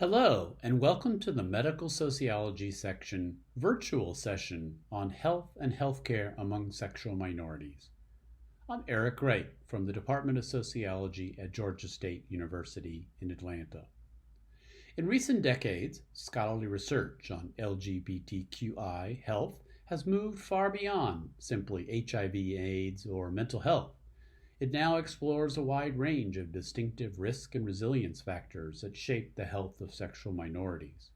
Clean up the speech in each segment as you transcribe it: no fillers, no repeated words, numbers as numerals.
Hello, and welcome to the Medical Sociology section virtual session on health and healthcare among sexual minorities. I'm Eric Wright from the Department of Sociology at Georgia State University in Atlanta. In recent decades, scholarly research on LGBTQI health has moved far beyond simply HIV/AIDS or mental health. It now explores a wide range of distinctive risk and resilience factors that shape the health of sexual minorities.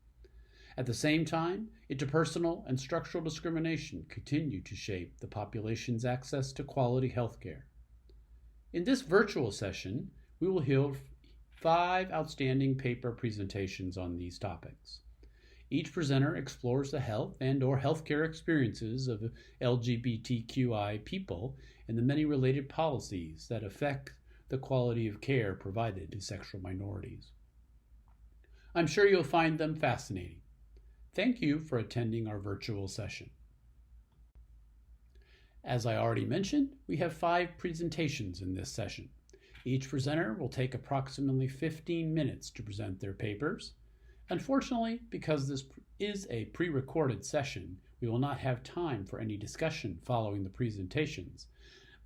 At the same time, interpersonal and structural discrimination continue to shape the population's access to quality health care. In this virtual session, we will hear 5 outstanding paper presentations on these topics. Each presenter explores the health and/or healthcare experiences of LGBTQI people and the many related policies that affect the quality of care provided to sexual minorities. I'm sure you'll find them fascinating. Thank you for attending our virtual session. As I already mentioned, we have 5 presentations in this session. Each presenter will take approximately 15 minutes to present their papers. Unfortunately, because this is a pre-recorded session, we will not have time for any discussion following the presentations,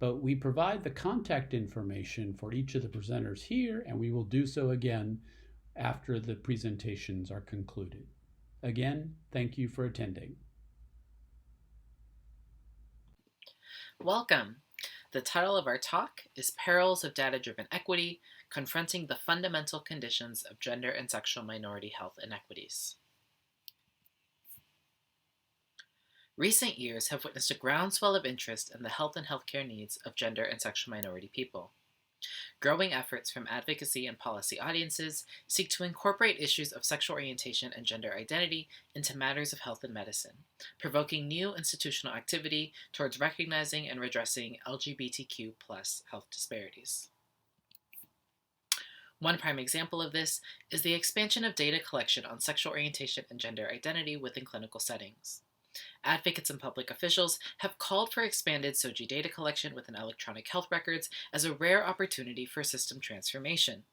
but we provide the contact information for each of the presenters here, and we will do so again after the presentations are concluded. Again, thank you for attending. Welcome. The title of our talk is Perils of Data-Driven Equity, Confronting the Fundamental Conditions of Gender and Sexual Minority Health Inequities. Recent years have witnessed a groundswell of interest in the health and healthcare needs of gender and sexual minority people. Growing efforts from advocacy and policy audiences seek to incorporate issues of sexual orientation and gender identity into matters of health and medicine, provoking new institutional activity towards recognizing and redressing LGBTQ+ health disparities. One prime example of this is the expansion of data collection on sexual orientation and gender identity within clinical settings. Advocates and public officials have called for expanded SOGI data collection within electronic health records as a rare opportunity for system transformation.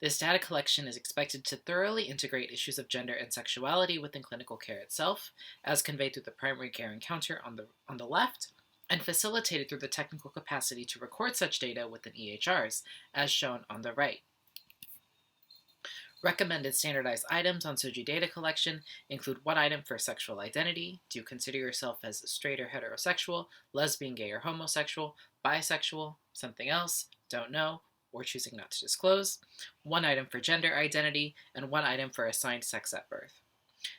This data collection is expected to thoroughly integrate issues of gender and sexuality within clinical care itself, as conveyed through the primary care encounter on the left, and facilitated through the technical capacity to record such data within EHRs, as shown on the right. Recommended standardized items on SOGI data collection include one item for sexual identity. Do you consider yourself as straight or heterosexual, lesbian, gay, or homosexual, bisexual, something else, don't know, or choosing not to disclose? One item for gender identity, and one item for assigned sex at birth.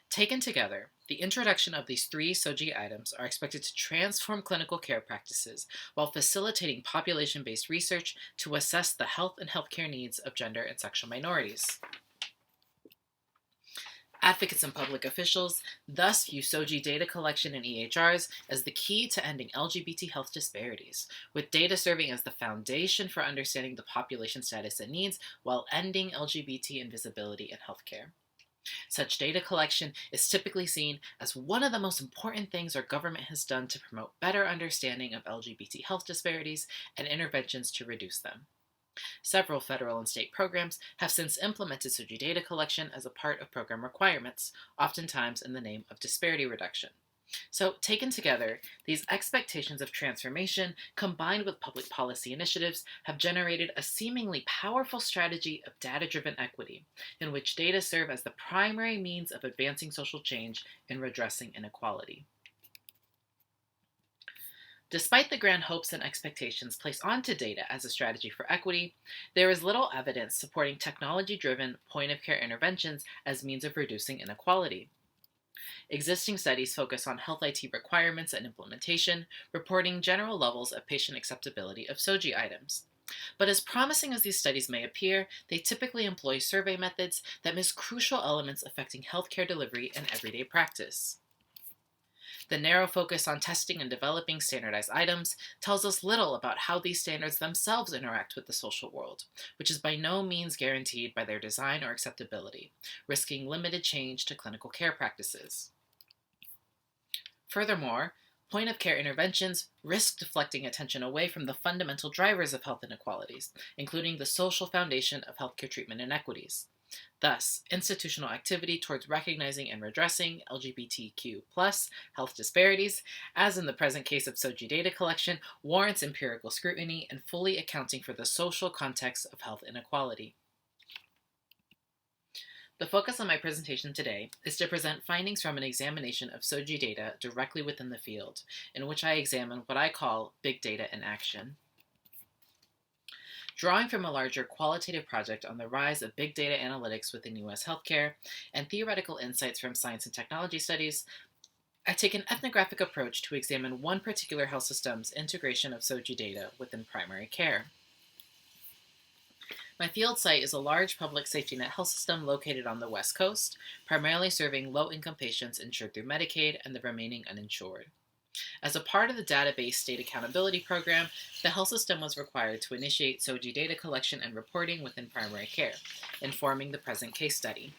Taken together, the introduction of these 3 SOGI items are expected to transform clinical care practices while facilitating population-based research to assess the health and healthcare needs of gender and sexual minorities. Advocates and public officials thus view SOGI data collection in EHRs as the key to ending LGBT health disparities, with data serving as the foundation for understanding the population status and needs while ending LGBT invisibility in healthcare. Such data collection is typically seen as one of the most important things our government has done to promote better understanding of LGBT health disparities and interventions to reduce them. Several federal and state programs have since implemented SOGI data collection as a part of program requirements, oftentimes in the name of disparity reduction. So, taken together, these expectations of transformation, combined with public policy initiatives, have generated a seemingly powerful strategy of data-driven equity, in which data serve as the primary means of advancing social change and redressing inequality. Despite the grand hopes and expectations placed onto data as a strategy for equity, there is little evidence supporting technology-driven point-of-care interventions as means of reducing inequality. Existing studies focus on health IT requirements and implementation, reporting general levels of patient acceptability of SOGI items. But as promising as these studies may appear, they typically employ survey methods that miss crucial elements affecting healthcare delivery and everyday practice. The narrow focus on testing and developing standardized items tells us little about how these standards themselves interact with the social world, which is by no means guaranteed by their design or acceptability, risking limited change to clinical care practices. Furthermore, point-of-care interventions risk deflecting attention away from the fundamental drivers of health inequalities, including the social foundation of healthcare treatment inequities. Thus, institutional activity towards recognizing and redressing LGBTQ health disparities, as in the present case of SOGI data collection, warrants empirical scrutiny and fully accounting for the social context of health inequality. The focus of my presentation today is to present findings from an examination of SOGI data directly within the field, in which I examine what I call big data in action. Drawing from a larger qualitative project on the rise of big data analytics within U.S. healthcare and theoretical insights from science and technology studies, I take an ethnographic approach to examine one particular health system's integration of SOGI data within primary care. My field site is a large public safety net health system located on the West Coast, primarily serving low-income patients insured through Medicaid and the remaining uninsured. As a part of the database state accountability program, the health system was required to initiate SOGI data collection and reporting within primary care, informing the present case study.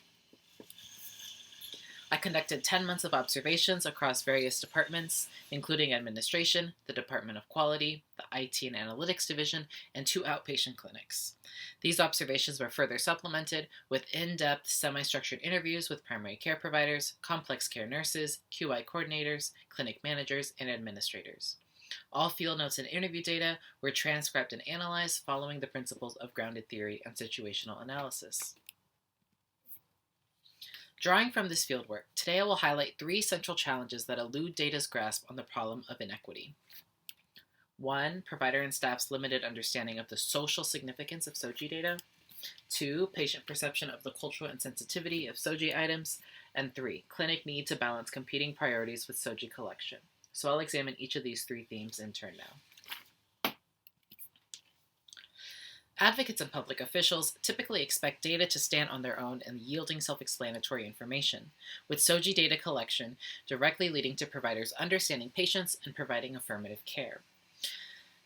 I conducted 10 months of observations across various departments, including administration, the Department of Quality, the IT and Analytics Division, and 2 outpatient clinics. These observations were further supplemented with in-depth, semi-structured interviews with primary care providers, complex care nurses, QI coordinators, clinic managers, and administrators. All field notes and interview data were transcribed and analyzed following the principles of grounded theory and situational analysis. Drawing from this fieldwork, today I will highlight 3 central challenges that elude data's grasp on the problem of inequity. 1. Provider and staff's limited understanding of the social significance of SOGI data. 2. Patient perception of the cultural insensitivity of SOGI items. And 3. Clinic need to balance competing priorities with SOGI collection. So I'll examine each of these 3 themes in turn now. Advocates and public officials typically expect data to stand on their own and yielding self-explanatory information, with SOGI data collection directly leading to providers understanding patients and providing affirmative care.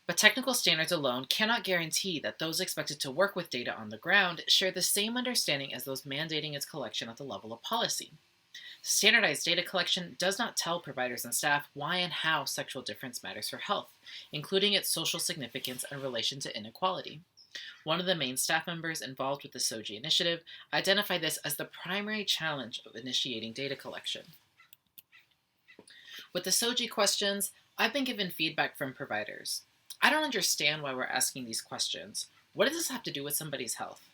But technical standards alone cannot guarantee that those expected to work with data on the ground share the same understanding as those mandating its collection at the level of policy. Standardized data collection does not tell providers and staff why and how sexual difference matters for health, including its social significance and relation to inequality. One of the main staff members involved with the SOGI initiative identified this as the primary challenge of initiating data collection. With the SOGI questions, I've been given feedback from providers. I don't understand why we're asking these questions. What does this have to do with somebody's health?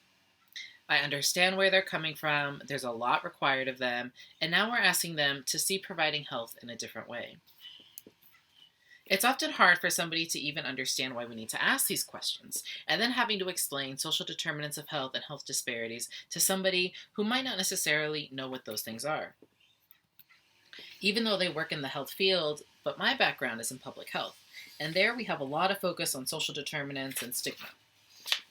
I understand where they're coming from, there's a lot required of them, and now we're asking them to see providing health in a different way. It's often hard for somebody to even understand why we need to ask these questions, and then having to explain social determinants of health and health disparities to somebody who might not necessarily know what those things are. Even though they work in the health field, but my background is in public health, and there we have a lot of focus on social determinants and stigma.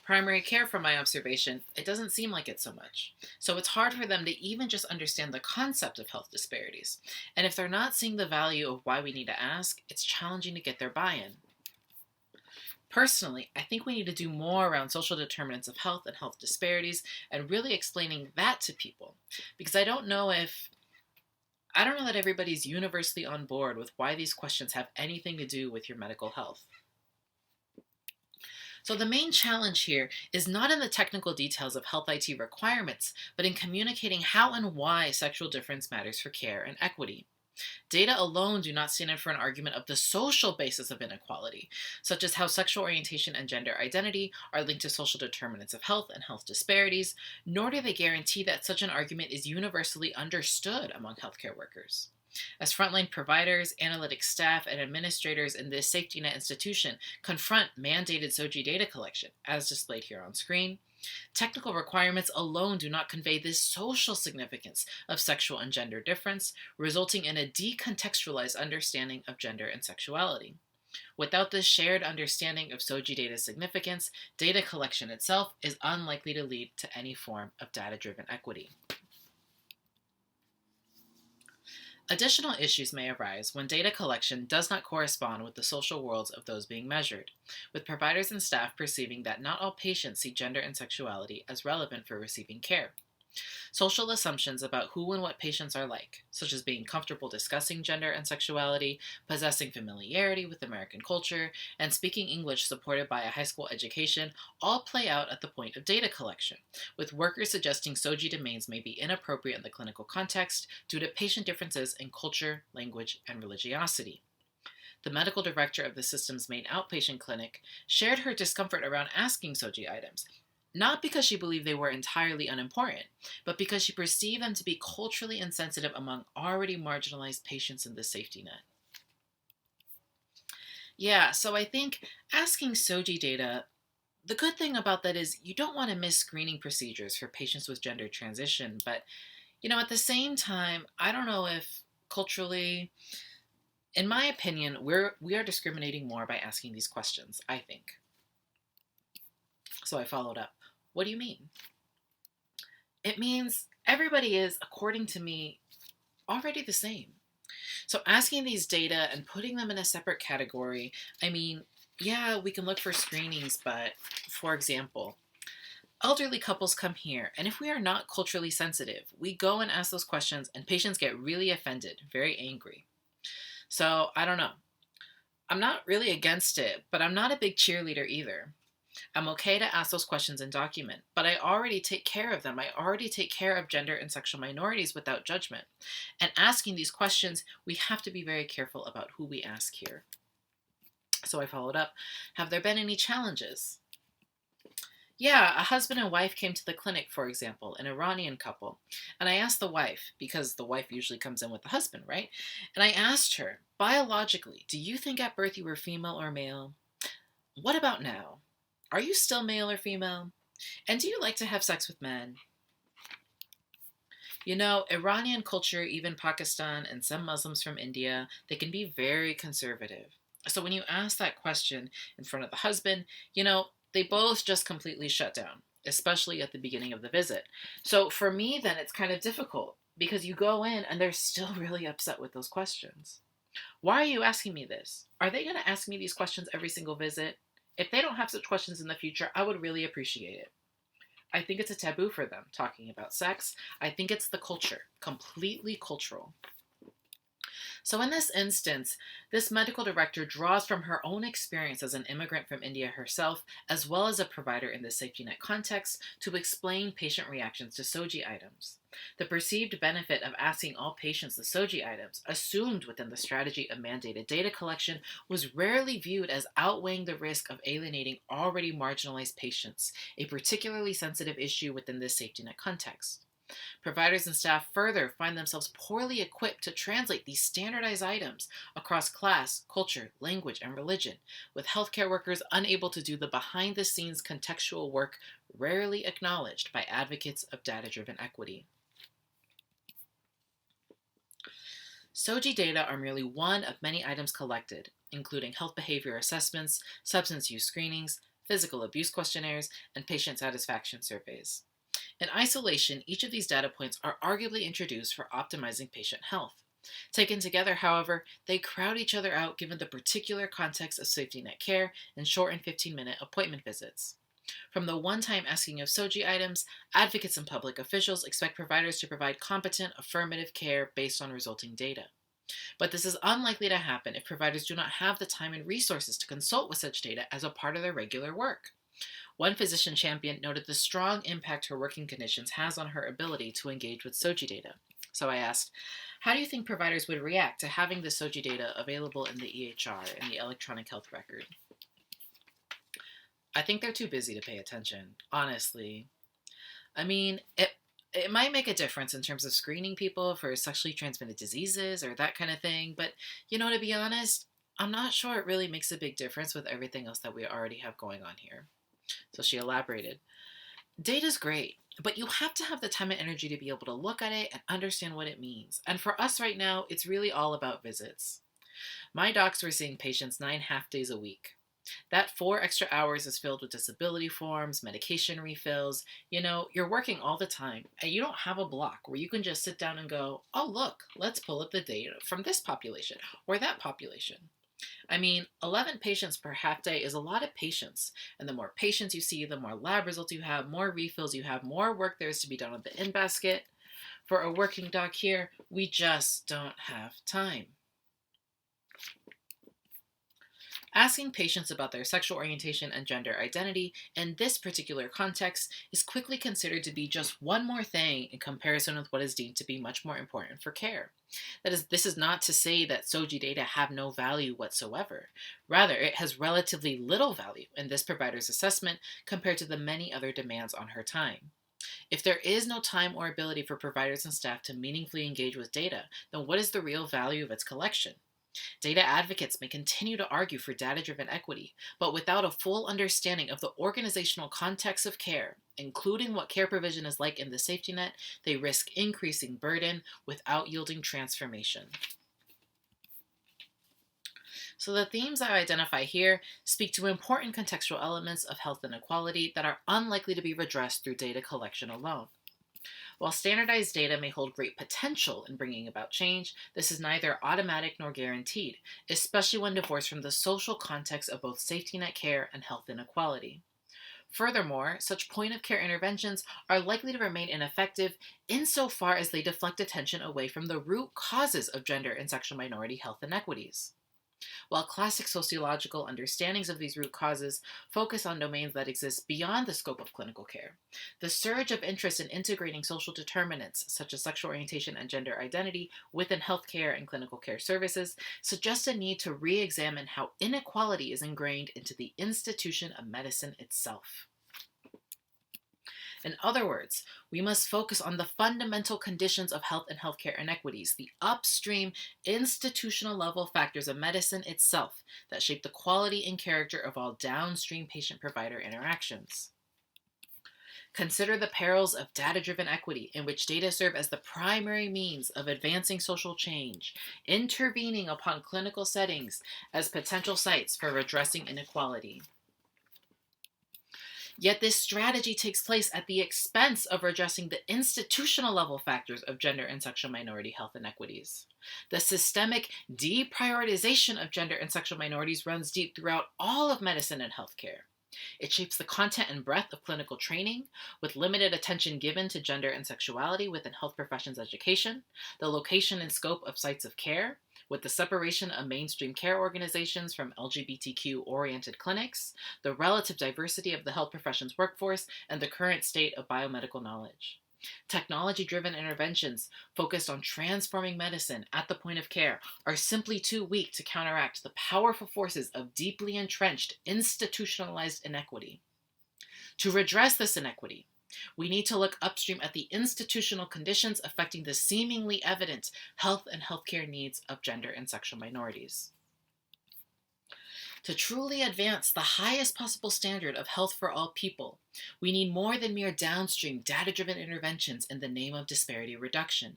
Primary care, from my observation, it doesn't seem like it so much. So it's hard for them to even just understand the concept of health disparities. And if they're not seeing the value of why we need to ask, it's challenging to get their buy-in. Personally, I think we need to do more around social determinants of health and health disparities and really explaining that to people. Because I don't know that everybody's universally on board with why these questions have anything to do with your medical health. So the main challenge here is not in the technical details of health IT requirements, but in communicating how and why sexual difference matters for care and equity. Data alone do not stand in for an argument of the social basis of inequality, such as how sexual orientation and gender identity are linked to social determinants of health and health disparities, nor do they guarantee that such an argument is universally understood among healthcare workers. As frontline providers, analytics staff, and administrators in this safety net institution confront mandated SOGI data collection, as displayed here on screen, technical requirements alone do not convey this social significance of sexual and gender difference, resulting in a decontextualized understanding of gender and sexuality. Without this shared understanding of SOGI data's significance, data collection itself is unlikely to lead to any form of data-driven equity. Additional issues may arise when data collection does not correspond with the social worlds of those being measured, with providers and staff perceiving that not all patients see gender and sexuality as relevant for receiving care. Social assumptions about who and what patients are like, such as being comfortable discussing gender and sexuality, possessing familiarity with American culture, and speaking English supported by a high school education, all play out at the point of data collection, with workers suggesting SOGI domains may be inappropriate in the clinical context due to patient differences in culture, language, and religiosity. The medical director of the system's main outpatient clinic shared her discomfort around asking SOGI items, not because she believed they were entirely unimportant, but because she perceived them to be culturally insensitive among already marginalized patients in the safety net. Yeah, so I think asking SOGI data, the good thing about that is you don't want to miss screening procedures for patients with gender transition, but at the same time, I don't know if culturally, in my opinion, we are discriminating more by asking these questions, I think. So I followed up. What do you mean? It means everybody is, according to me, already the same. So asking these data and putting them in a separate category, I mean, yeah, we can look for screenings, but for example, elderly couples come here, and if we are not culturally sensitive, we go and ask those questions, and patients get really offended, very angry. So I don't know. I'm not really against it, but I'm not a big cheerleader either. I'm okay to ask those questions and document, but I already take care of them. I already take care of gender and sexual minorities without judgment. And asking these questions, we have to be very careful about who we ask here. So I followed up. Have there been any challenges? Yeah, a husband and wife came to the clinic, for example, an Iranian couple. And I asked the wife, because the wife usually comes in with the husband, right? And I asked her, biologically, do you think at birth you were female or male? What about now? Are you still male or female? And do you like to have sex with men? Iranian culture, even Pakistan and some Muslims from India, they can be very conservative. So when you ask that question in front of the husband, they both just completely shut down, especially at the beginning of the visit. So for me, then it's kind of difficult because you go in and they're still really upset with those questions. Why are you asking me this? Are they going to ask me these questions every single visit? If they don't have such questions in the future, I would really appreciate it. I think it's a taboo for them talking about sex. I think it's the culture, completely cultural. So in this instance, this medical director draws from her own experience as an immigrant from India herself, as well as a provider in the safety net context, to explain patient reactions to SOGI items. The perceived benefit of asking all patients the SOGI items, assumed within the strategy of mandated data collection, was rarely viewed as outweighing the risk of alienating already marginalized patients, a particularly sensitive issue within this safety net context. Providers and staff further find themselves poorly equipped to translate these standardized items across class, culture, language, and religion, with healthcare workers unable to do the behind-the-scenes contextual work rarely acknowledged by advocates of data-driven equity. SOGI data are merely one of many items collected, including health behavior assessments, substance use screenings, physical abuse questionnaires, and patient satisfaction surveys. In isolation, each of these data points are arguably introduced for optimizing patient health. Taken together, however, they crowd each other out given the particular context of safety net care and shortened 15-minute appointment visits. From the one-time asking of SOGI items, advocates and public officials expect providers to provide competent, affirmative care based on resulting data. But this is unlikely to happen if providers do not have the time and resources to consult with such data as a part of their regular work. One physician champion noted the strong impact her working conditions has on her ability to engage with SOGI data. So I asked, how do you think providers would react to having the SOGI data available in the EHR, in the electronic health record? I think they're too busy to pay attention, honestly. I mean, it might make a difference in terms of screening people for sexually transmitted diseases or that kind of thing, but, to be honest, I'm not sure it really makes a big difference with everything else that we already have going on here. So she elaborated. Data's great, but you have to have the time and energy to be able to look at it and understand what it means. And for us right now, it's really all about visits. My docs were seeing patients 9 half-days a week. That 4 extra hours is filled with disability forms, medication refills. You're working all the time, and you don't have a block where you can just sit down and go, oh, look, let's pull up the data from this population or that population. I mean, 11 patients per half day is a lot of patients. And the more patients you see, the more lab results you have, more refills you have, more work there is to be done on the in basket. For a working doc here, we just don't have time. Asking patients about their sexual orientation and gender identity in this particular context is quickly considered to be just one more thing in comparison with what is deemed to be much more important for care. That is, this is not to say that SOGI data have no value whatsoever. Rather, it has relatively little value in this provider's assessment compared to the many other demands on her time. If there is no time or ability for providers and staff to meaningfully engage with data, then what is the real value of its collection? Data advocates may continue to argue for data driven equity, but without a full understanding of the organizational context of care, including what care provision is like in the safety net, they risk increasing burden without yielding transformation. So, the themes I identify here speak to important contextual elements of health inequality that are unlikely to be redressed through data collection alone. While standardized data may hold great potential in bringing about change, this is neither automatic nor guaranteed, especially when divorced from the social context of both safety net care and health inequality. Furthermore, such point of care interventions are likely to remain ineffective insofar as they deflect attention away from the root causes of gender and sexual minority health inequities. While classic sociological understandings of these root causes focus on domains that exist beyond the scope of clinical care, the surge of interest in integrating social determinants, such as sexual orientation and gender identity, within healthcare and clinical care services suggests a need to re examine how inequality is ingrained into the institution of medicine itself. In other words, we must focus on the fundamental conditions of health and healthcare inequities, the upstream institutional level factors of medicine itself that shape the quality and character of all downstream patient provider interactions. Consider the perils of data driven equity, in which data serve as the primary means of advancing social change, intervening upon clinical settings as potential sites for redressing inequality. Yet this strategy takes place at the expense of addressing the institutional level factors of gender and sexual minority health inequities. The systemic deprioritization of gender and sexual minorities runs deep throughout all of medicine and healthcare. It shapes the content and breadth of clinical training, with limited attention given to gender and sexuality within health professions education, the location and scope of sites of care, with the separation of mainstream care organizations from LGBTQ-oriented clinics, the relative diversity of the health professions workforce, and the current state of biomedical knowledge. Technology-driven interventions focused on transforming medicine at the point of care are simply too weak to counteract the powerful forces of deeply entrenched, institutionalized inequity. To redress this inequity, we need to look upstream at the institutional conditions affecting the seemingly evident health and healthcare needs of gender and sexual minorities. To truly advance the highest possible standard of health for all people, we need more than mere downstream data-driven interventions in the name of disparity reduction.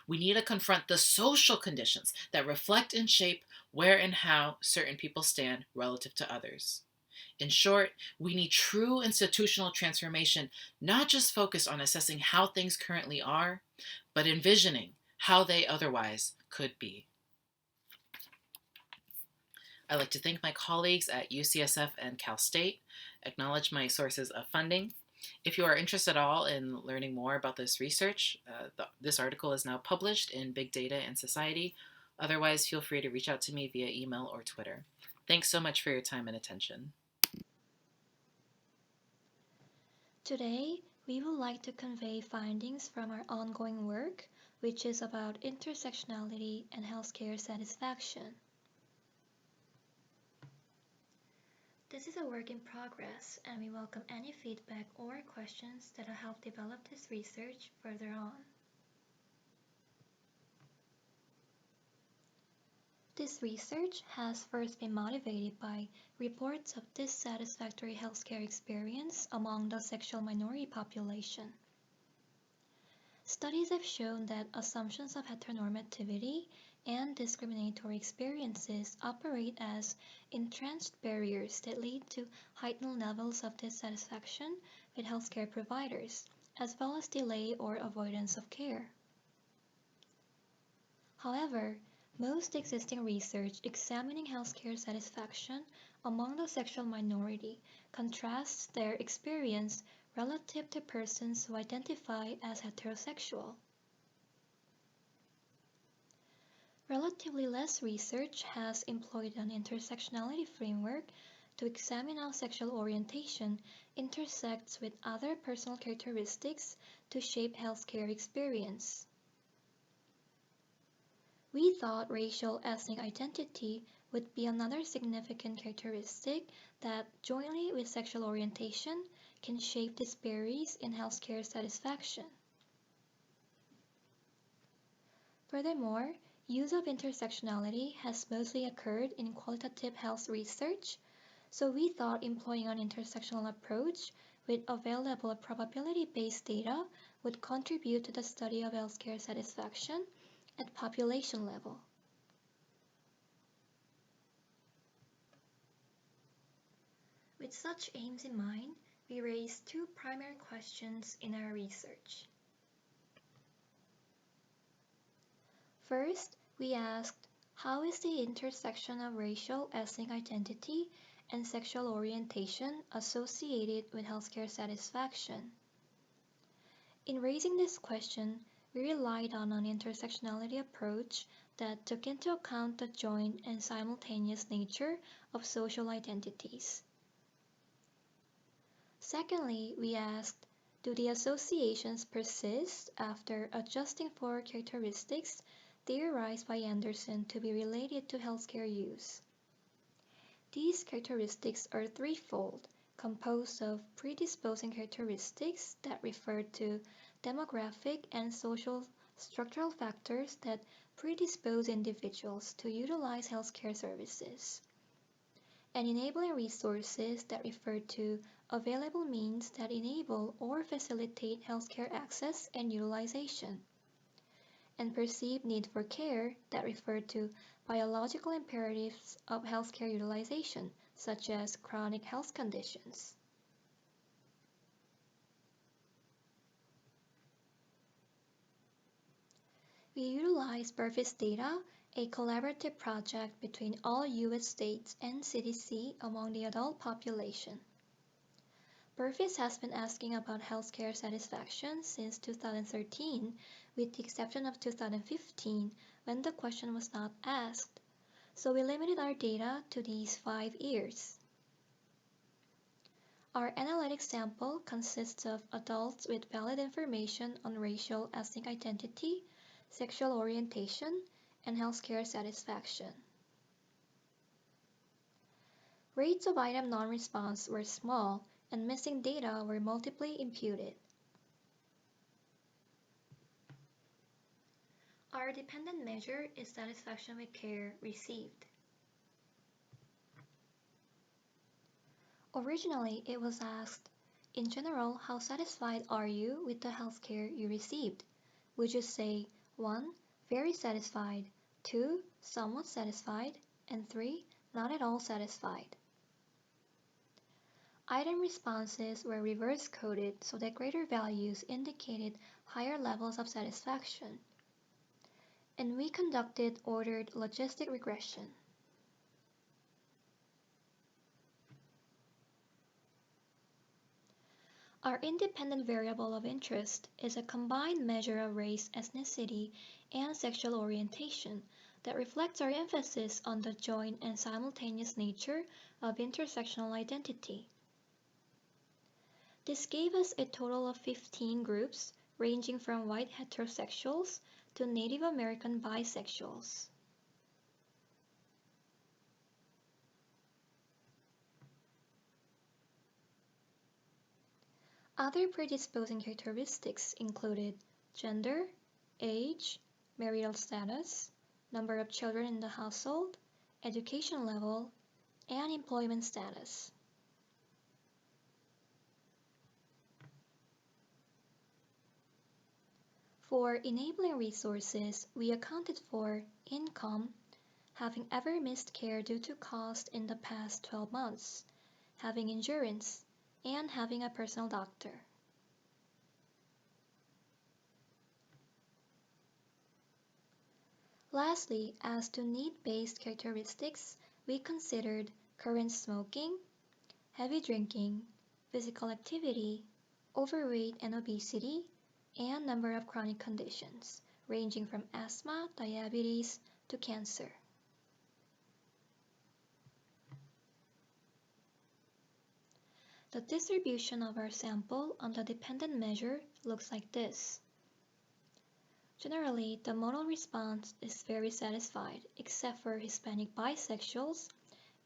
We need to confront the social conditions that reflect and shape where and how certain people stand relative to others. In short, we need true institutional transformation, not just focused on assessing how things currently are, but envisioning how they otherwise could be. I'd like to thank my colleagues at UCSF and Cal State, acknowledge my sources of funding. If you are interested at all in learning more about this research, this article is now published in Big Data and Society. Otherwise, feel free to reach out to me via email or Twitter. Thanks so much for your time and attention. Today, we would like to convey findings from our ongoing work, which is about intersectionality and healthcare satisfaction. This is a work in progress, and we welcome any feedback or questions that will help develop this research further on. This research has first been motivated by reports of dissatisfactory healthcare experience among the sexual minority population. Studies have shown that assumptions of heteronormativity and discriminatory experiences operate as entrenched barriers that lead to heightened levels of dissatisfaction with healthcare providers, as well as delay or avoidance of care. However, Most existing research examining healthcare satisfaction among the sexual minority contrasts their experience relative to persons who identify as heterosexual. Relatively less research has employed an intersectionality framework to examine how sexual orientation intersects with other personal characteristics to shape healthcare experience. We thought racial ethnic identity would be another significant characteristic that, jointly with sexual orientation, can shape disparities in healthcare satisfaction. Furthermore, use of intersectionality has mostly occurred in qualitative health research, so we thought employing an intersectional approach with available probability-based data would contribute to the study of healthcare satisfaction at population level. With such aims in mind, we raised two primary questions in our research. First, we asked, how is the intersection of racial ethnic identity and sexual orientation associated with healthcare satisfaction? In raising this question, we relied on an intersectionality approach that took into account the joint and simultaneous nature of social identities. Secondly, we asked, do the associations persist after adjusting for characteristics theorized by Anderson to be related to healthcare use? These characteristics are threefold, composed of predisposing characteristics that refer to demographic and social structural factors that predispose individuals to utilize healthcare services, and enabling resources that refer to available means that enable or facilitate healthcare access and utilization, and perceived need for care that refer to biological imperatives of healthcare utilization, such as chronic health conditions. We utilized Burfee's data, a collaborative project between all U.S. states and CDC among the adult population. Burfee's has been asking about healthcare satisfaction since 2013, with the exception of 2015, when the question was not asked, so we limited our data to these 5 years. Our analytic sample consists of adults with valid information on racial ethnic identity, sexual orientation, and healthcare satisfaction. Rates of item non-response were small, and missing data were multiply imputed. Our dependent measure is satisfaction with care received. Originally, it was asked, in general, how satisfied are you with the healthcare you received? Would you say 1. Very satisfied, 2. Somewhat satisfied, and 3. Not at all satisfied. Item responses were reverse coded so that greater values indicated higher levels of satisfaction, and we conducted ordered logistic regression. Our independent variable of interest is a combined measure of race, ethnicity, and sexual orientation that reflects our emphasis on the joint and simultaneous nature of intersectional identity. This gave us a total of 15 groups, ranging from white heterosexuals to Native American bisexuals. Other predisposing characteristics included gender, age, marital status, number of children in the household, education level, and employment status. For enabling resources, we accounted for income, having ever missed care due to cost in the past 12 months, having insurance, and having a personal doctor. Lastly, as to need-based characteristics, we considered current smoking, heavy drinking, physical activity, overweight and obesity, and number of chronic conditions, ranging from asthma, diabetes, to cancer. The distribution of our sample on the dependent measure looks like this. Generally, the modal response is very satisfied, except for Hispanic bisexuals,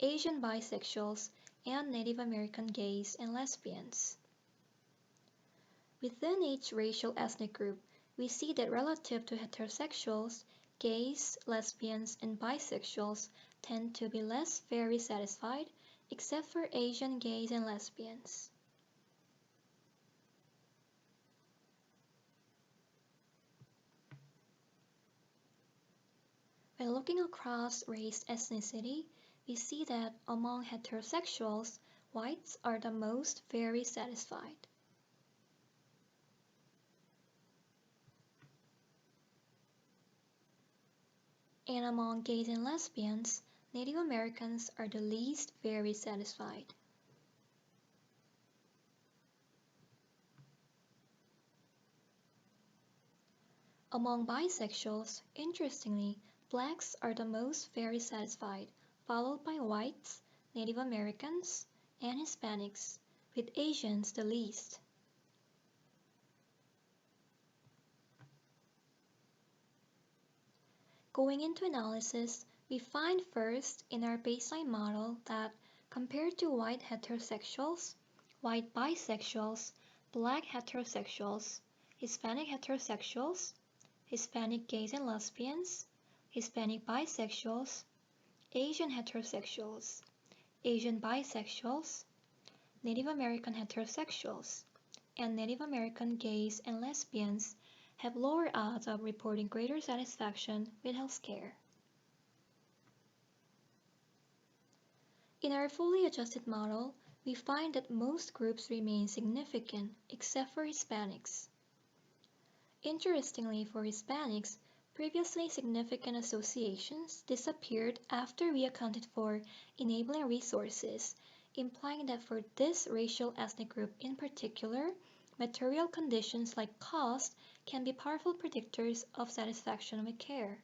Asian bisexuals, and Native American gays and lesbians. Within each racial ethnic group, we see that relative to heterosexuals, gays, lesbians, and bisexuals tend to be less very satisfied, except for Asian gays and lesbians. When looking across race ethnicity, we see that among heterosexuals, whites are the most very satisfied. And among gays and lesbians, Native Americans are the least very satisfied. Among bisexuals, interestingly, blacks are the most very satisfied, followed by whites, Native Americans, and Hispanics, with Asians the least. Going into analysis, we find first in our baseline model that compared to white heterosexuals, white bisexuals, black heterosexuals, Hispanic heterosexuals, Hispanic gays and lesbians, Hispanic bisexuals, Asian heterosexuals, Asian bisexuals, Native American heterosexuals, and Native American gays and lesbians have lower odds of reporting greater satisfaction with healthcare. In our fully adjusted model, we find that most groups remain significant except for Hispanics. Interestingly, for Hispanics, previously significant associations disappeared after we accounted for enabling resources, implying that for this racial ethnic group in particular, material conditions like cost can be powerful predictors of satisfaction with care.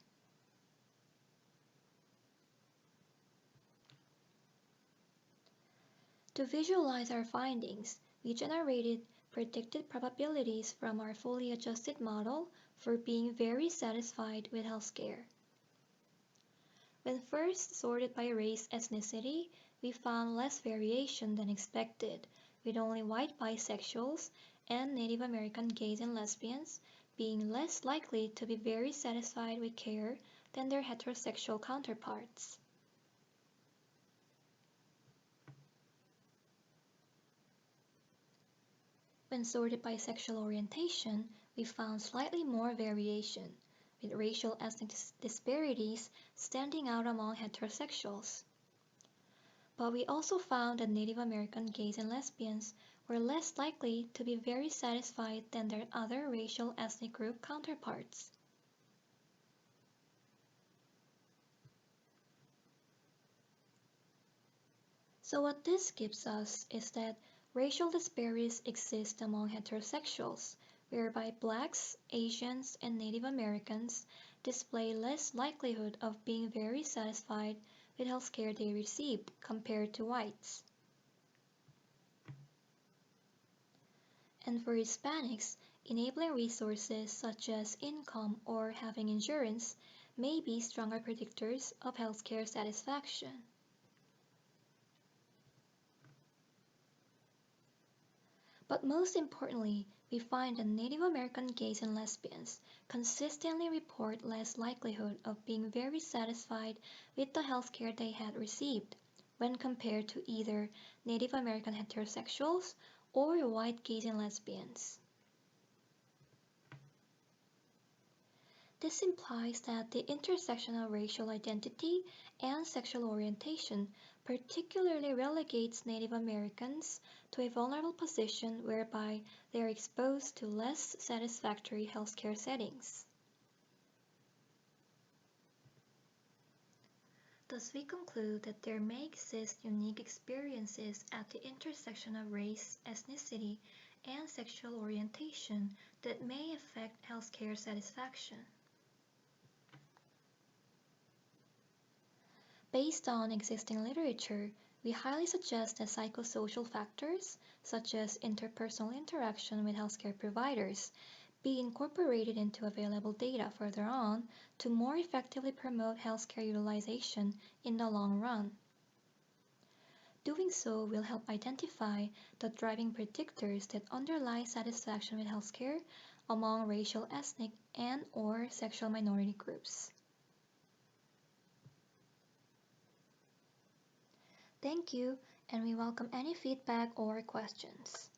To visualize our findings, we generated predicted probabilities from our fully adjusted model for being very satisfied with healthcare. When first sorted by race ethnicity, we found less variation than expected, with only white bisexuals and Native American gays and lesbians being less likely to be very satisfied with care than their heterosexual counterparts. When sorted by sexual orientation, we found slightly more variation, with racial ethnic disparities standing out among heterosexuals. But we also found that Native American gays and lesbians were less likely to be very satisfied than their other racial ethnic group counterparts. So what this gives us is that racial disparities exist among heterosexuals, whereby blacks, Asians, and Native Americans display less likelihood of being very satisfied with healthcare they receive compared to whites. And for Hispanics, enabling resources such as income or having insurance may be stronger predictors of healthcare satisfaction. But most importantly, we find that Native American gays and lesbians consistently report less likelihood of being very satisfied with the healthcare they had received when compared to either Native American heterosexuals or white gays and lesbians. This implies that the intersection of racial identity and sexual orientation particularly relegates Native Americans to a vulnerable position whereby they are exposed to less satisfactory healthcare settings. Thus, we conclude that there may exist unique experiences at the intersection of race, ethnicity, and sexual orientation that may affect healthcare satisfaction. Based on existing literature, we highly suggest that psychosocial factors, such as interpersonal interaction with healthcare providers, be incorporated into available data further on to more effectively promote healthcare utilization in the long run. Doing so will help identify the driving predictors that underlie satisfaction with healthcare among racial, ethnic, and/or sexual minority groups. Thank you, and we welcome any feedback or questions.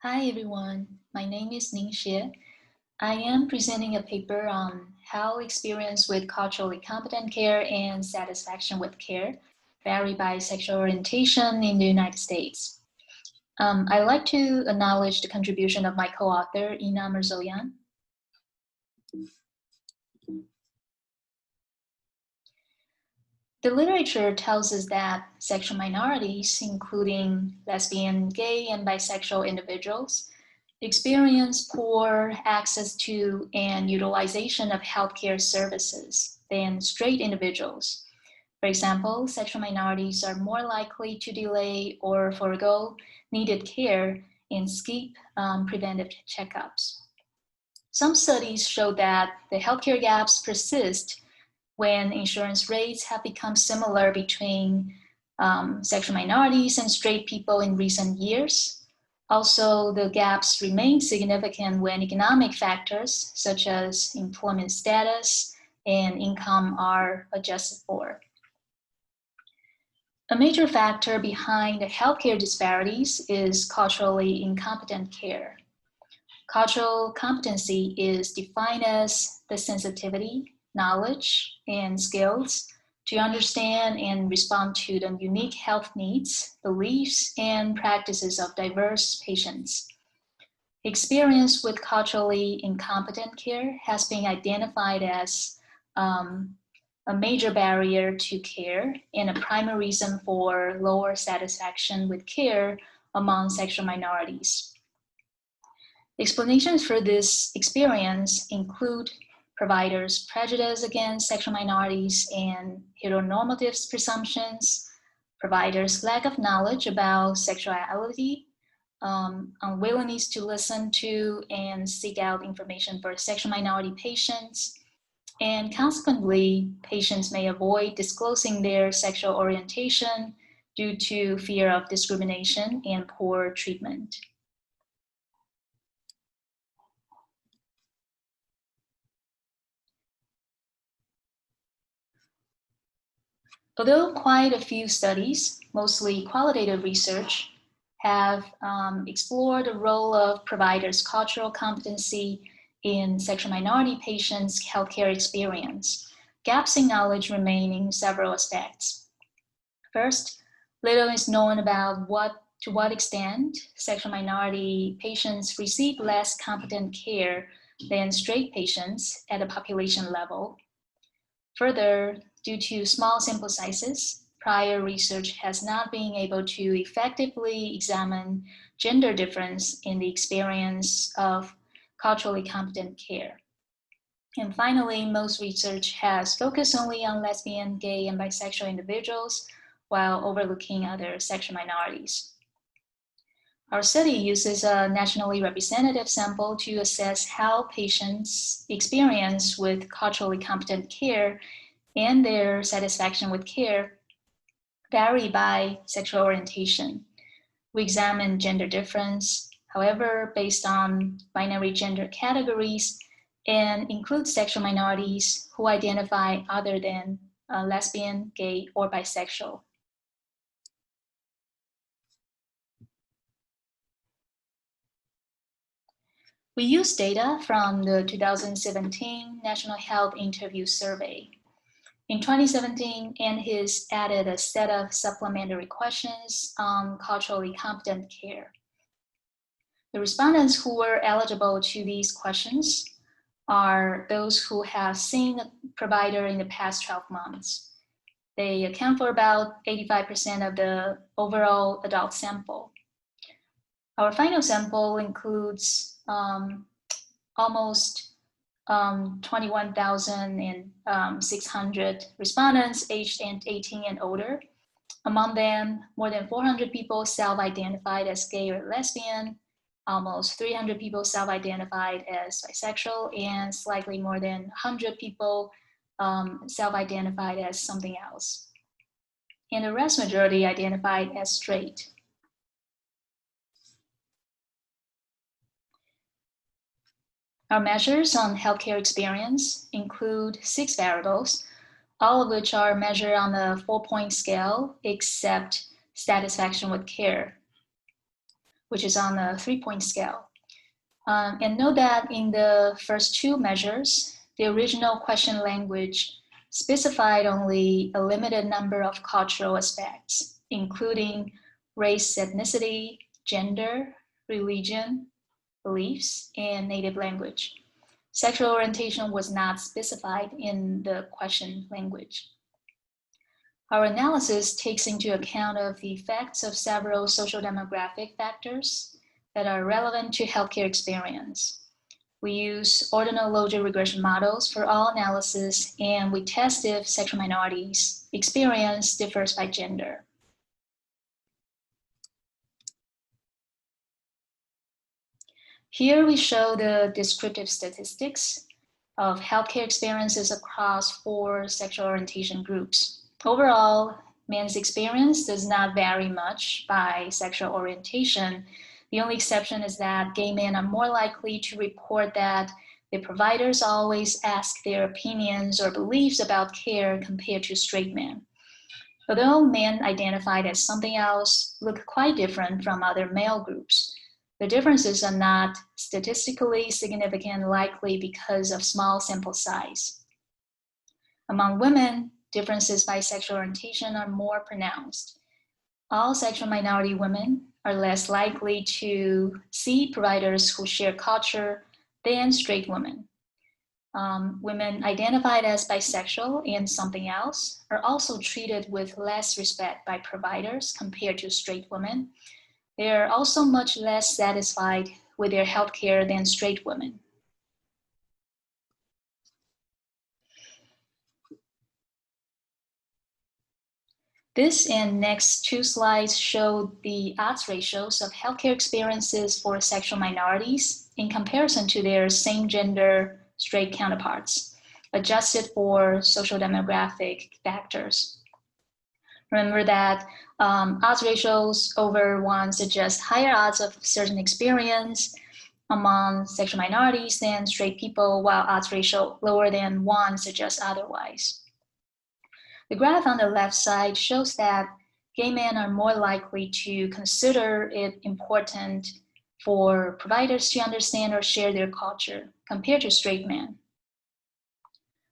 Hi everyone, my name is Ning Xie. I am presenting a paper on how experience with culturally competent care and satisfaction with care vary by sexual orientation in the United States. I'd like to acknowledge the contribution of my co-author, Ina Mirzoyan. The literature tells us that sexual minorities, including lesbian, gay, and bisexual individuals, experience poor access to and utilization of healthcare services than straight individuals. For example, sexual minorities are more likely to delay or forego needed care and skip preventive checkups. Some studies show that the healthcare gaps persist when insurance rates have become similar between sexual minorities and straight people in recent years. Also, the gaps remain significant when economic factors such as employment status and income are adjusted for. A major factor behind the healthcare disparities is culturally incompetent care. Cultural competency is defined as the sensitivity, knowledge, and skills to understand and respond to the unique health needs, beliefs, and practices of diverse patients. Experience with culturally incompetent care has been identified as a major barrier to care and a primary reason for lower satisfaction with care among sexual minorities. Explanations for this experience include providers' prejudice against sexual minorities and heteronormative presumptions, providers' lack of knowledge about sexuality, unwillingness to listen to and seek out information for sexual minority patients, and consequently, patients may avoid disclosing their sexual orientation due to fear of discrimination and poor treatment. Although quite a few studies, mostly qualitative research, have explored the role of providers' cultural competency in sexual minority patients' healthcare experience, gaps in knowledge remain in several aspects. First, little is known about to what extent sexual minority patients receive less competent care than straight patients at a population level. Further, due to small sample sizes, prior research has not been able to effectively examine gender difference in the experience of culturally competent care. And finally, most research has focused only on lesbian, gay, and bisexual individuals while overlooking other sexual minorities. Our study uses a nationally representative sample to assess how patients' experience with culturally competent care and their satisfaction with care vary by sexual orientation. We examine gender difference, however, based on binary gender categories and include sexual minorities who identify other than lesbian, gay, or bisexual. We use data from the 2017 National Health Interview Survey. In 2017, ANHIS added a set of supplementary questions on culturally competent care. The respondents who were eligible to these questions are those who have seen a provider in the past 12 months. They account for about 85% of the overall adult sample. Our final sample includes almost 21,600 respondents aged 18 and older. Among them, more than 400 people self-identified as gay or lesbian, almost 300 people self-identified as bisexual, and slightly more than 100 people self-identified as something else. And the rest majority identified as straight. Our measures on healthcare experience include 6 variables, all of which are measured on a 4-point scale, except satisfaction with care, which is on a 3-point scale. And note that in the first 2 measures, the original question language specified only a limited number of cultural aspects, including race, ethnicity, gender, religion, beliefs, and native language. Sexual orientation was not specified in the question language. Our analysis takes into account of the effects of several social demographic factors that are relevant to healthcare experience. We use ordinal logic regression models for all analysis, and we test if sexual minorities' experience differs by gender. Here we show the descriptive statistics of healthcare experiences across 4 sexual orientation groups. Overall, men's experience does not vary much by sexual orientation. The only exception is that gay men are more likely to report that the providers always ask their opinions or beliefs about care compared to straight men. Although men identified as something else look quite different from other male groups, the differences are not statistically significant, likely because of small sample size. Among women, differences by sexual orientation are more pronounced. All sexual minority women are less likely to see providers who share culture than straight women. Women identified as bisexual and something else are also treated with less respect by providers compared to straight women. They are also much less satisfied with their healthcare than straight women. This and next 2 slides show the odds ratios of healthcare experiences for sexual minorities in comparison to their same gender straight counterparts, adjusted for social demographic factors. Remember that odds ratios over 1 suggest higher odds of certain experience among sexual minorities than straight people, while odds ratio lower than 1 suggests otherwise. The graph on the left side shows that gay men are more likely to consider it important for providers to understand or share their culture compared to straight men.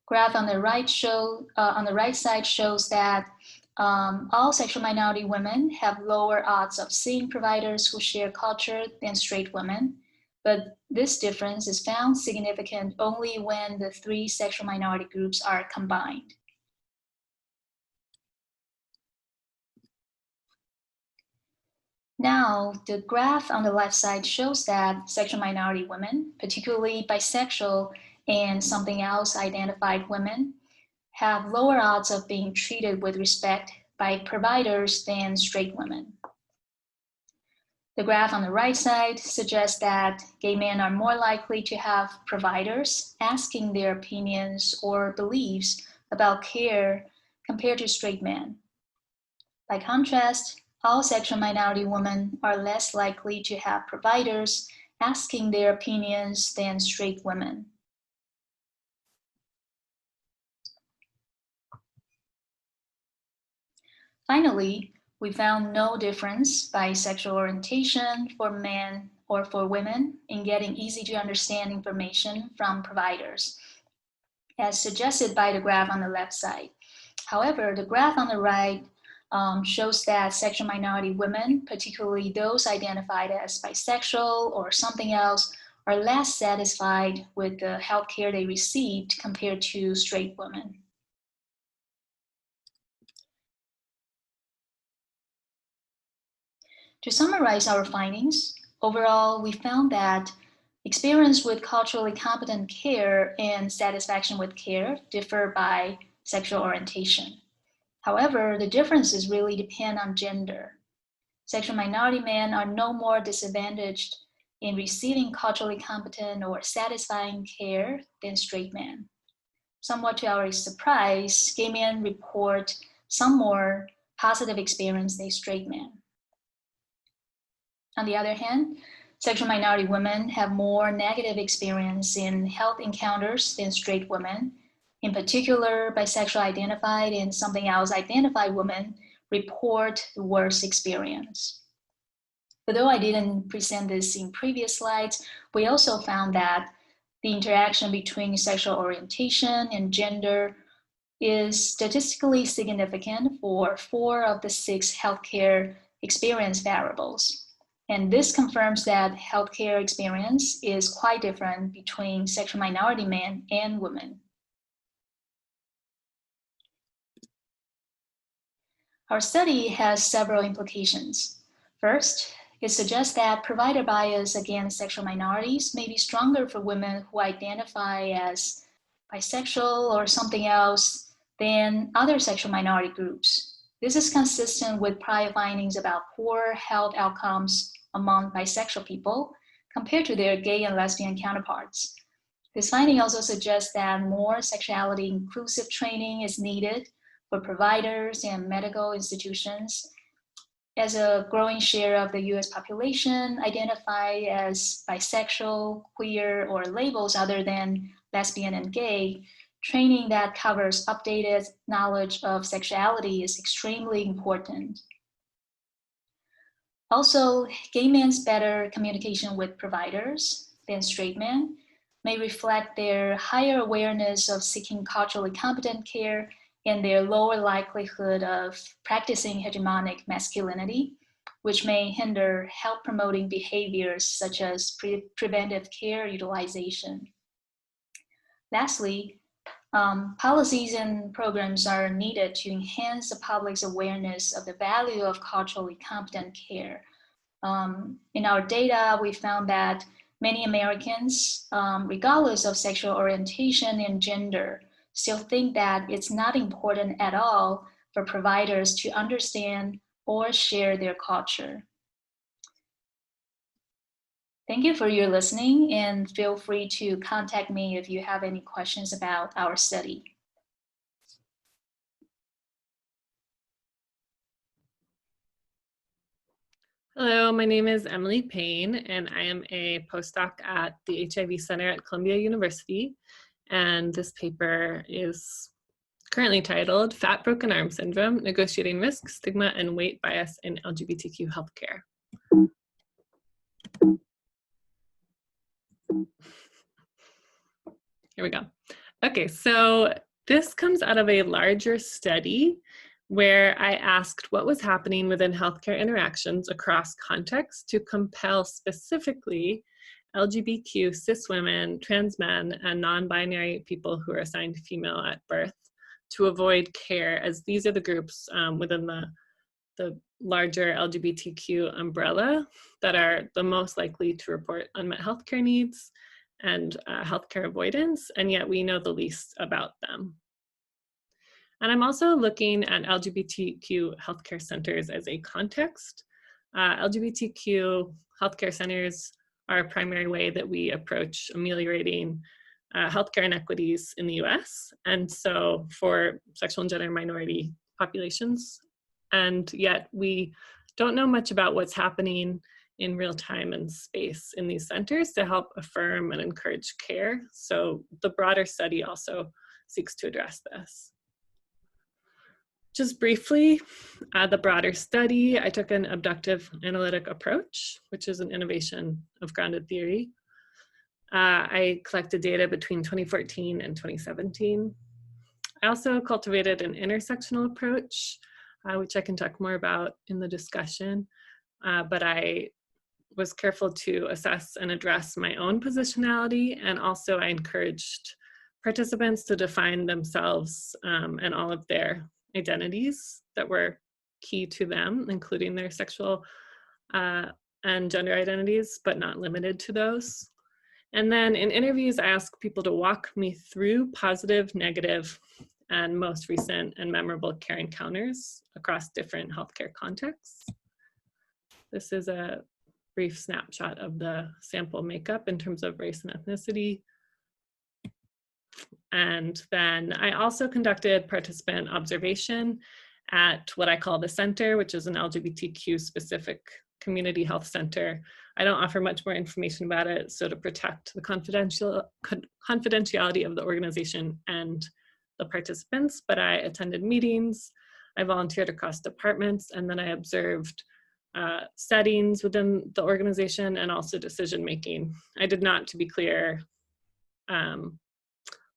Graph on the right side shows that all sexual minority women have lower odds of seeing providers who share culture than straight women, but this difference is found significant only when the 3 sexual minority groups are combined. Now, the graph on the left side shows that sexual minority women, particularly bisexual and something else identified women, have lower odds of being treated with respect by providers than straight women. The graph on the right side suggests that gay men are more likely to have providers asking their opinions or beliefs about care compared to straight men. By contrast, all sexual minority women are less likely to have providers asking their opinions than straight women. Finally, we found no difference by sexual orientation for men or for women in getting easy to understand information from providers, as suggested by the graph on the left side. However, the graph on the right shows that sexual minority women, particularly those identified as bisexual or something else, are less satisfied with the healthcare they received compared to straight women. To summarize our findings, overall, we found that experience with culturally competent care and satisfaction with care differ by sexual orientation. However, the differences really depend on gender. Sexual minority men are no more disadvantaged in receiving culturally competent or satisfying care than straight men. Somewhat to our surprise, gay men report some more positive experience than straight men. On the other hand, sexual minority women have more negative experience in health encounters than straight women. In particular, bisexual identified and something else identified women report the worst experience. Although I didn't present this in previous slides, we also found that the interaction between sexual orientation and gender is statistically significant for 4 of the 6 healthcare experience variables. And this confirms that healthcare experience is quite different between sexual minority men and women. Our study has several implications. First, it suggests that provider bias against sexual minorities may be stronger for women who identify as bisexual or something else than other sexual minority groups. This is consistent with prior findings about poor health outcomes among bisexual people compared to their gay and lesbian counterparts. This finding also suggests that more sexuality inclusive training is needed for providers and medical institutions, as a growing share of the US population identify as bisexual, queer, or labels other than lesbian and gay. Training that covers updated knowledge of sexuality is extremely important. Also, gay men's better communication with providers than straight men may reflect their higher awareness of seeking culturally competent care and their lower likelihood of practicing hegemonic masculinity, which may hinder health-promoting behaviors such as preventive care utilization. Lastly, policies and programs are needed to enhance the public's awareness of the value of culturally competent care. In our data, we found that many Americans, regardless of sexual orientation and gender, still think that it's not important at all for providers to understand or share their culture. Thank you for your listening, and feel free to contact me if you have any questions about our study. Hello, my name is Emily Payne, and I am a postdoc at the HIV Center at Columbia University. And this paper is currently titled Fat Broken Arm Syndrome, Negotiating Risk, Stigma, and Weight Bias in LGBTQ Healthcare. Here we go. Okay, so this comes out of a larger study where I asked what was happening within healthcare interactions across contexts to compel specifically LGBTQ, cis women, trans men, and non-binary people who are assigned female at birth to avoid care, as these are the groups within the larger LGBTQ umbrella that are the most likely to report unmet healthcare needs and healthcare avoidance, and yet we know the least about them. And I'm also looking at LGBTQ healthcare centers as a context. LGBTQ healthcare centers are a primary way that we approach ameliorating healthcare inequities in the US, and so for sexual and gender minority populations. And yet we don't know much about what's happening in real time and space in these centers to help affirm and encourage care. So the broader study also seeks to address this. Just briefly, the broader study, I took an abductive analytic approach, which is an innovation of grounded theory. I collected data between 2014 and 2017. I also cultivated an intersectional approach which I can talk more about in the discussion. But I was careful to assess and address my own positionality, and also I encouraged participants to define themselves and all of their identities that were key to them, including their sexual and gender identities, but not limited to those. And then in interviews, I ask people to walk me through positive, negative, and most recent and memorable care encounters across different healthcare contexts. This is a brief snapshot of the sample makeup in terms of race and ethnicity. And then I also conducted participant observation at what I call the center, which is an LGBTQ specific community health center. I don't offer much more information about it, so to protect the confidentiality of the organization and the participants, but I attended meetings, I volunteered across departments, and then I observed settings within the organization and also decision-making. I did not, to be clear,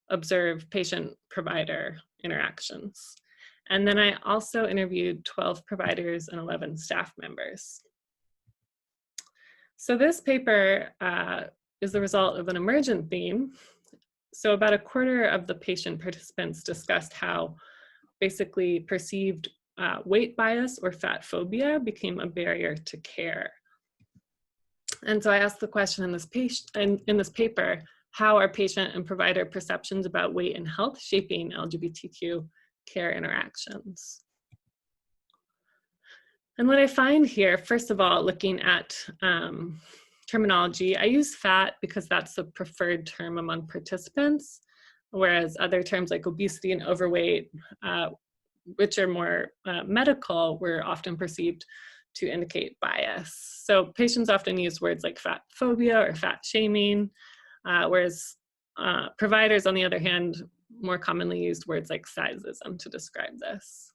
observe patient-provider interactions. And then I also interviewed 12 providers and 11 staff members. So this paper is the result of an emergent theme. So about a quarter of the patient participants discussed how basically perceived weight bias or fat phobia became a barrier to care. And so I asked the question in this paper, how are patient and provider perceptions about weight and health shaping LGBTQ care interactions? And what I find here, first of all, looking at terminology, I use fat because that's the preferred term among participants, whereas other terms like obesity and overweight, which are more medical, were often perceived to indicate bias. So patients often use words like fat phobia or fat shaming, whereas providers, on the other hand, more commonly used words like sizeism to describe this.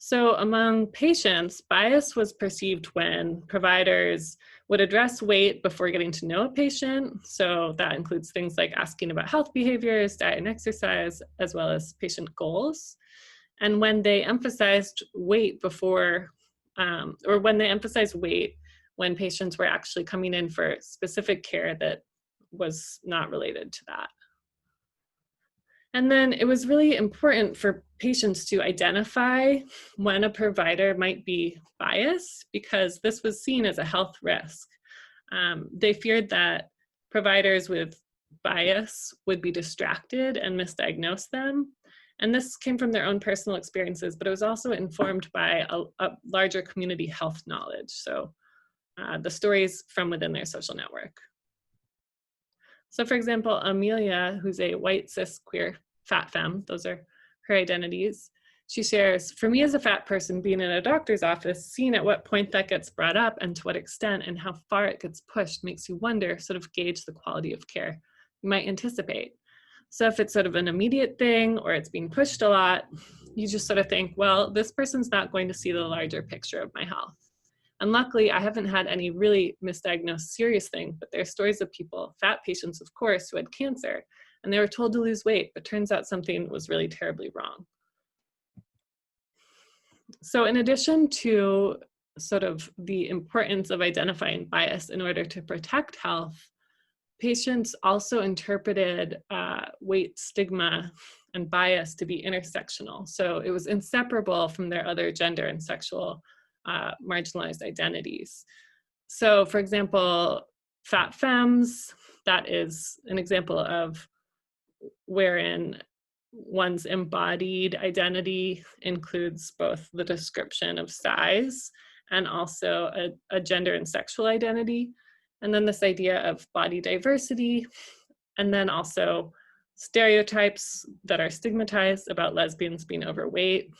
So among patients, bias was perceived when providers would address weight before getting to know a patient. So that includes things like asking about health behaviors, diet and exercise, as well as patient goals. And when they emphasized weight before, or when they emphasized weight when patients were actually coming in for specific care that was not related to that. And then it was really important for patients to identify when a provider might be biased, because this was seen as a health risk. They feared that providers with bias would be distracted and misdiagnose them. And this came from their own personal experiences, but it was also informed by a larger community health knowledge. So the stories from within their social network. So for example, Amelia, who's a white, cis, queer, fat femme, those are her identities. She shares, for me as a fat person, being in a doctor's office, seeing at what point that gets brought up and to what extent and how far it gets pushed makes you wonder, sort of gauge the quality of care you might anticipate. So if it's sort of an immediate thing or it's being pushed a lot, you just sort of think, well, this person's not going to see the larger picture of my health. And luckily, I haven't had any really misdiagnosed serious thing, but there are stories of people, fat patients, of course, who had cancer, and they were told to lose weight, but turns out something was really terribly wrong. So in addition to sort of the importance of identifying bias in order to protect health, patients also interpreted weight stigma and bias to be intersectional. So it was inseparable from their other gender and sexual marginalized identities. So for example, fat femmes, that is an example of wherein one's embodied identity includes both the description of size and also a gender and sexual identity. And then this idea of body diversity, and then also stereotypes that are stigmatized about lesbians being overweight,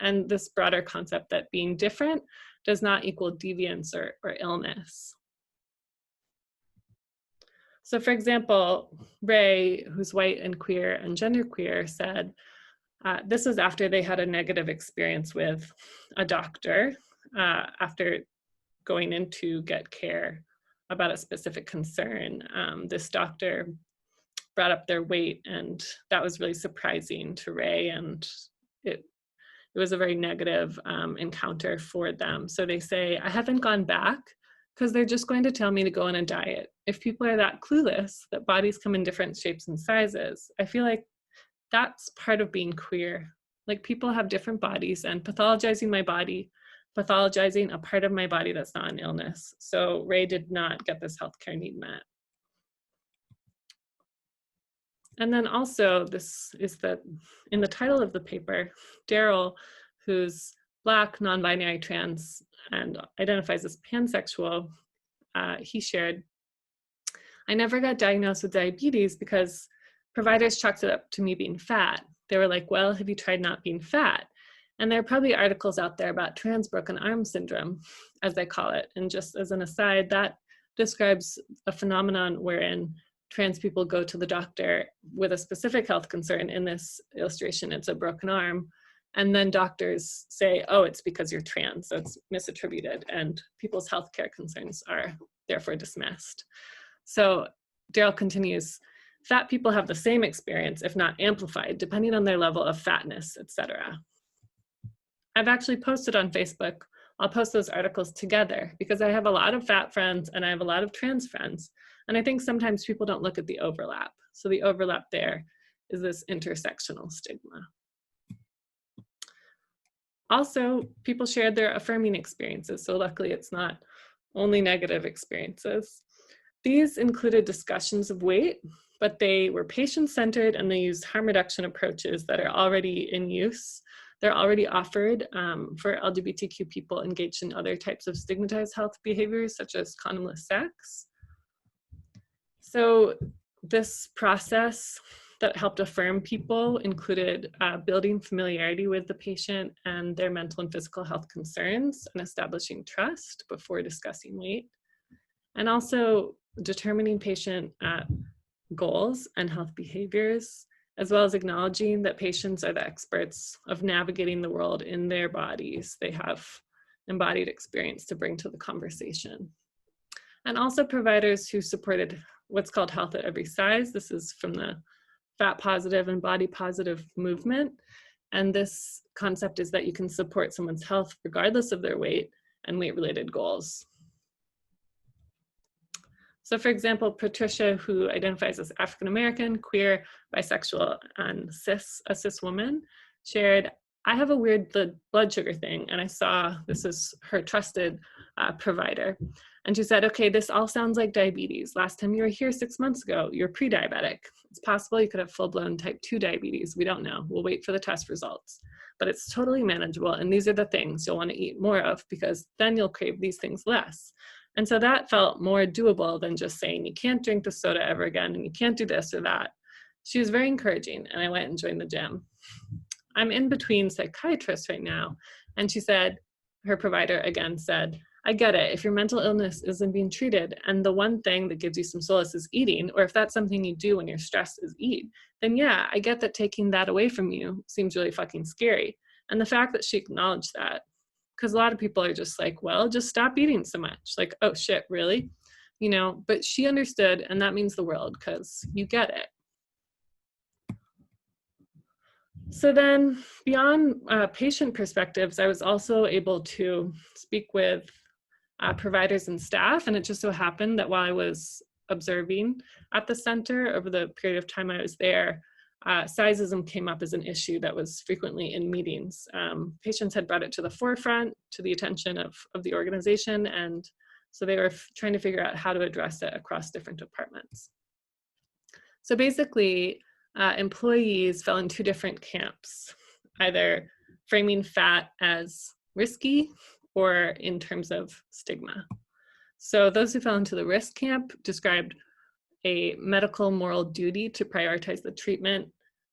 and this broader concept that being different does not equal deviance or illness. So for example, Ray, who's white and queer and genderqueer, said, this was after they had a negative experience with a doctor after going in to get care about a specific concern. This doctor brought up their weight, and that was really surprising to Ray, and it it was a very negative encounter for them. So they say, I haven't gone back because they're just going to tell me to go on a diet. If people are that clueless that bodies come in different shapes and sizes, I feel like that's part of being queer. Like, people have different bodies, and pathologizing my body, pathologizing a part of my body that's not an illness. So Ray did not get this healthcare need met. And then also, this is in the title of the paper, Daryl, who's Black, non-binary, trans, and identifies as pansexual, he shared, I never got diagnosed with diabetes because providers chalked it up to me being fat. They were like, well, have you tried not being fat? And there are probably articles out there about trans broken arm syndrome, as they call it. And just as an aside, that describes a phenomenon wherein trans people go to the doctor with a specific health concern. In this illustration, it's a broken arm. And then doctors say, oh, it's because you're trans, so it's misattributed, and people's healthcare concerns are therefore dismissed. So Daryl continues, fat people have the same experience, if not amplified, depending on their level of fatness, etc. I've actually posted on Facebook, I'll post those articles together because I have a lot of fat friends and I have a lot of trans friends. And I think sometimes people don't look at the overlap. So the overlap there is this intersectional stigma. Also, people shared their affirming experiences. So luckily it's not only negative experiences. These included discussions of weight, but they were patient-centered and they used harm reduction approaches that are already in use. They're already offered for LGBTQ people engaged in other types of stigmatized health behaviors, such as condomless sex. So this process that helped affirm people included building familiarity with the patient and their mental and physical health concerns and establishing trust before discussing weight. And also determining patient goals and health behaviors, as well as acknowledging that patients are the experts of navigating the world in their bodies. They have embodied experience to bring to the conversation. And also providers who supported what's called health at every size. This is from the fat positive and body positive movement. And this concept is that you can support someone's health regardless of their weight and weight-related goals. So for example, Patricia, who identifies as African-American, queer, bisexual, and a cis woman, shared, I have a weird blood sugar thing, and I saw, this is her trusted provider, and she said, okay, this all sounds like diabetes. Last time you were here 6 months ago, you're pre-diabetic. It's possible you could have full-blown type 2 diabetes. We don't know. We'll wait for the test results. But it's totally manageable, and these are the things you'll want to eat more of because then you'll crave these things less. And so that felt more doable than just saying, you can't drink the soda ever again, and you can't do this or that. She was very encouraging, and I went and joined the gym. I'm in between psychiatrists right now. And she said, her provider again said, I get it. If your mental illness isn't being treated and the one thing that gives you some solace is eating, or if that's something you do when you're stressed is eat, then yeah, I get that taking that away from you seems really fucking scary. And the fact that she acknowledged that, because a lot of people are just like, well, just stop eating so much. Like, oh shit, really? You know, but she understood, and that means the world because you get it. So then beyond patient perspectives, I was also able to speak with providers and staff. And it just so happened that while I was observing at the center over the period of time I was there, sizeism came up as an issue that was frequently in meetings. Patients had brought it to the forefront, to the attention of the organization. And so they were trying to figure out how to address it across different departments. So basically, employees fell in two different camps, either framing fat as risky or in terms of stigma. So those who fell into the risk camp described a medical moral duty to prioritize the treatment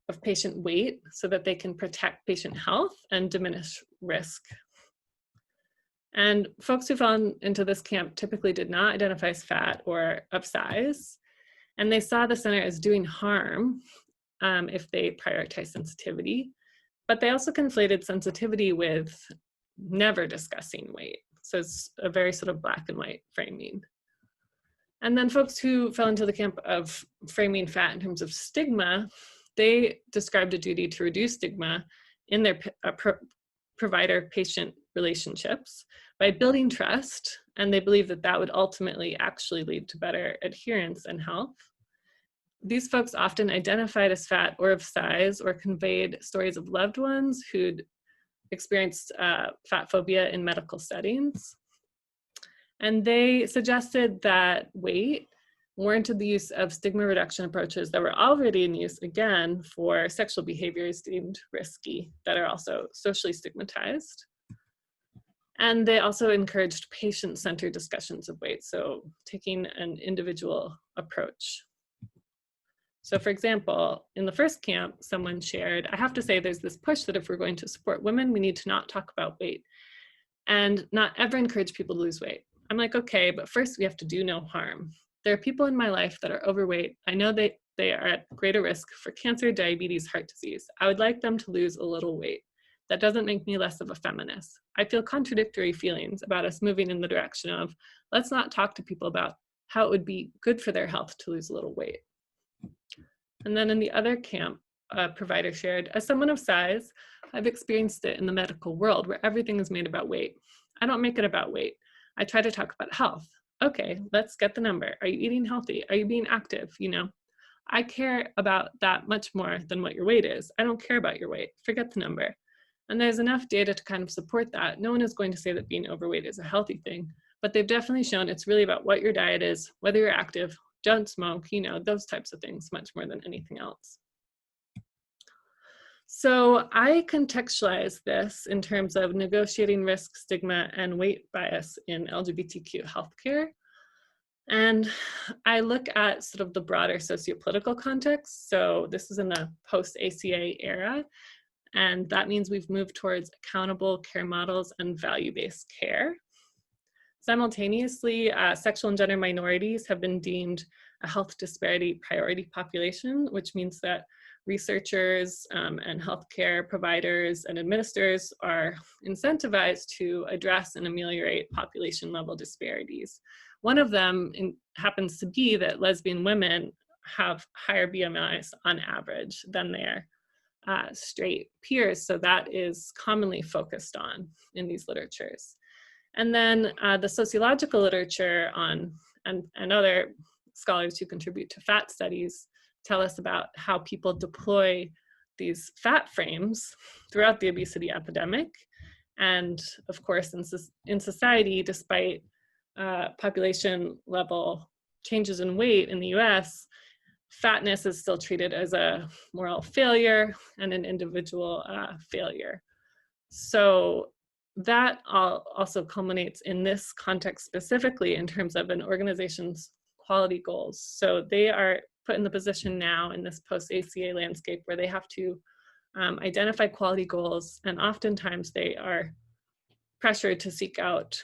of patient weight so that they can protect patient health and diminish risk. And folks who fell into this camp typically did not identify as fat or of size, and they saw the center as doing harm if they prioritize sensitivity, but they also conflated sensitivity with never discussing weight. So it's a very sort of black and white framing. And then folks who fell into the camp of framing fat in terms of stigma, they described a duty to reduce stigma in their provider-patient relationships by building trust, and they believe that that would ultimately actually lead to better adherence and health. These folks often identified as fat or of size or conveyed stories of loved ones who'd experienced fat phobia in medical settings. And they suggested that weight warranted the use of stigma reduction approaches that were already in use, again, for sexual behaviors deemed risky that are also socially stigmatized. And they also encouraged patient-centered discussions of weight, so taking an individual approach. So for example, in the first camp, someone shared, I have to say there's this push that if we're going to support women, we need to not talk about weight and not ever encourage people to lose weight. I'm like, okay, but first we have to do no harm. There are people in my life that are overweight. I know they are at greater risk for cancer, diabetes, heart disease. I would like them to lose a little weight. That doesn't make me less of a feminist. I feel contradictory feelings about us moving in the direction of, let's not talk to people about how it would be good for their health to lose a little weight. And then in the other camp, a provider shared, as someone of size, I've experienced it in the medical world where everything is made about weight. I don't make it about weight. I try to talk about health. Okay, let's get the number. Are you eating healthy? Are you being active? You know, I care about that much more than what your weight is. I don't care about your weight. Forget the number. And there's enough data to kind of support that. No one is going to say that being overweight is a healthy thing, but they've definitely shown it's really about what your diet is, whether you're active, don't smoke, you know, those types of things much more than anything else. So I contextualize this in terms of negotiating risk, stigma, and weight bias in LGBTQ healthcare. And I look at sort of the broader sociopolitical context. So this is in the post-ACA era. And that means we've moved towards accountable care models and value-based care. Simultaneously, sexual and gender minorities have been deemed a health disparity priority population, which means that researchers and healthcare providers and administrators are incentivized to address and ameliorate population level disparities. One of them happens to be that lesbian women have higher BMIs on average than their straight peers, so that is commonly focused on in these literatures. And then the sociological literature on, and other scholars who contribute to fat studies tell us about how people deploy these fat frames throughout the obesity epidemic. And of course, in society, despite population level changes in weight in the US, fatness is still treated as a moral failure and an individual failure. So that also culminates in this context specifically in terms of an organization's quality goals. So they are put in the position now in this post-ACA landscape where they have to identify quality goals, and oftentimes they are pressured to seek out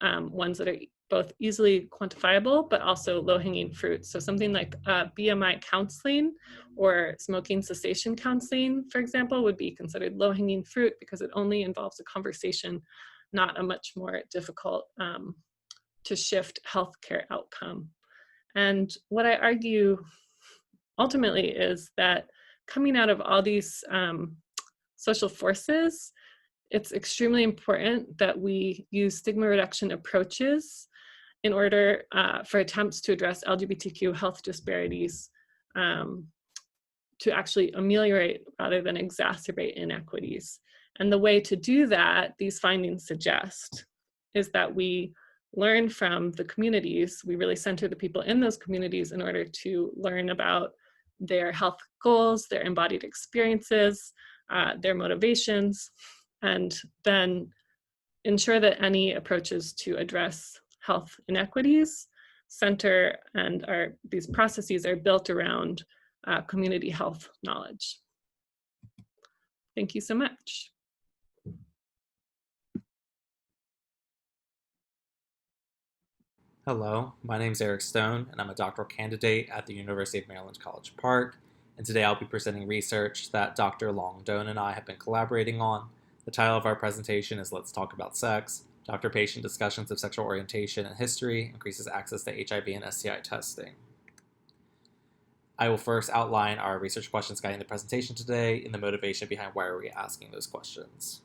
ones that are both easily quantifiable, but also low-hanging fruit. So something like BMI counseling or smoking cessation counseling, for example, would be considered low-hanging fruit because it only involves a conversation, not a much more difficult to shift healthcare outcome. And what I argue ultimately is that coming out of all these social forces, it's extremely important that we use stigma reduction approaches in order for attempts to address LGBTQ health disparities to actually ameliorate rather than exacerbate inequities. And the way to do that, these findings suggest, is that we learn from the communities. We really center the people in those communities in order to learn about their health goals, their embodied experiences, their motivations, and then ensure that any approaches to address health inequities center and these processes are built around community health knowledge. Thank you so much. Hello, my name is Eric Stone, and I'm a doctoral candidate at the University of Maryland College Park, and today I'll be presenting research that Dr. Longdon and I have been collaborating on. The title of our presentation is Let's Talk About Sex, Doctor-Patient Discussions of Sexual Orientation and History Increases Access to HIV and STI Testing. I will first outline our research questions guiding the presentation today and the motivation behind why are we asking those questions.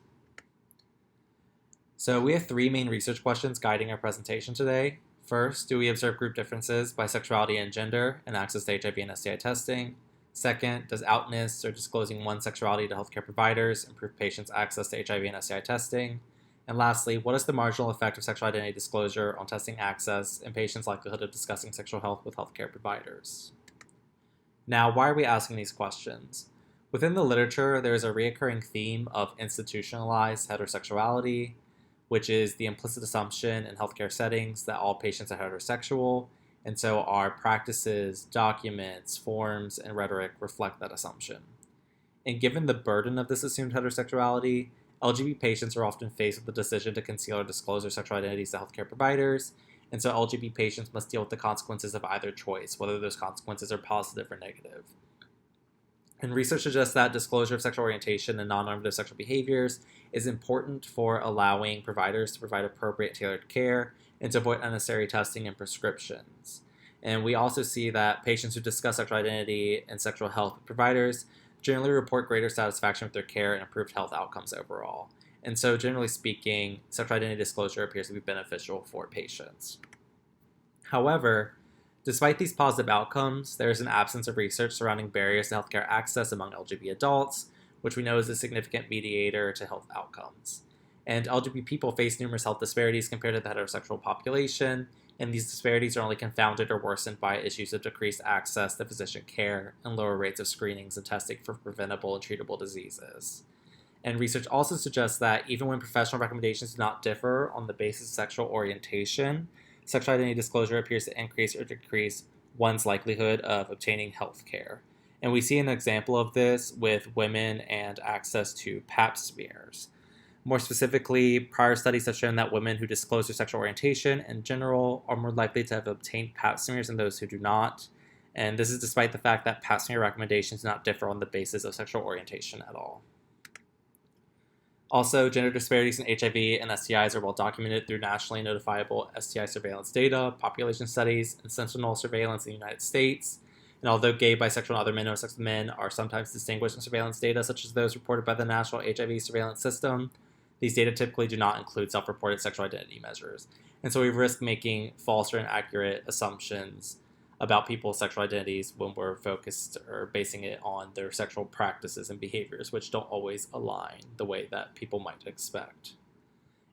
So we have three main research questions guiding our presentation today. First, do we observe group differences by sexuality and gender in access to HIV and STI testing? Second, does outness or disclosing one's sexuality to healthcare providers improve patients' access to HIV and STI testing? And lastly, what is the marginal effect of sexual identity disclosure on testing access and patients' likelihood of discussing sexual health with healthcare providers? Now, why are we asking these questions? Within the literature, there is a recurring theme of institutionalized heterosexuality, which is the implicit assumption in healthcare settings that all patients are heterosexual, and so our practices, documents, forms, and rhetoric reflect that assumption. And given the burden of this assumed heterosexuality, LGBT patients are often faced with the decision to conceal or disclose their sexual identities to healthcare providers, and so LGBT patients must deal with the consequences of either choice, whether those consequences are positive or negative. And research suggests that disclosure of sexual orientation and non-normative sexual behaviors is important for allowing providers to provide appropriate tailored care and to avoid unnecessary testing and prescriptions. And we also see that patients who discuss sexual identity and sexual health with providers generally report greater satisfaction with their care and improved health outcomes overall. And so generally speaking, sexual identity disclosure appears to be beneficial for patients. However, despite these positive outcomes, there is an absence of research surrounding barriers to healthcare access among LGBT adults, which we know is a significant mediator to health outcomes. And LGBT people face numerous health disparities compared to the heterosexual population, and these disparities are only confounded or worsened by issues of decreased access to physician care and lower rates of screenings and testing for preventable and treatable diseases. And research also suggests that even when professional recommendations do not differ on the basis of sexual orientation, sexual identity disclosure appears to increase or decrease one's likelihood of obtaining health care. And we see an example of this with women and access to Pap smears. More specifically, prior studies have shown that women who disclose their sexual orientation in general are more likely to have obtained Pap smears than those who do not. And this is despite the fact that Pap smear recommendations do not differ on the basis of sexual orientation at all. Also, gender disparities in HIV and STIs are well documented through nationally notifiable STI surveillance data, population studies, and sentinel surveillance in the United States. And although gay, bisexual, and other heterosexual men are sometimes distinguished in surveillance data, such as those reported by the National HIV Surveillance System, these data typically do not include self-reported sexual identity measures. And so we risk making false or inaccurate assumptions about people's sexual identities when we're focused or basing it on their sexual practices and behaviors, which don't always align the way that people might expect.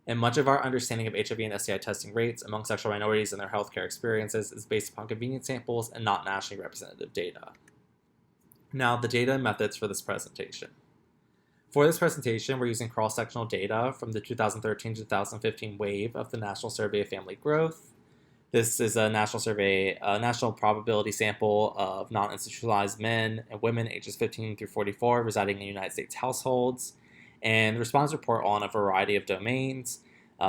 And much of our understanding of HIV and STI testing rates among sexual minorities and their healthcare experiences is based upon convenience samples and not nationally representative data. Now, the data and methods for this presentation. For this presentation, we're using cross-sectional data from the 2013-2015 wave of the National Survey of Family Growth. This is a national probability sample of non-institutionalized men and women ages 15 through 44 residing in United States households. And the respondents report on a variety of domains.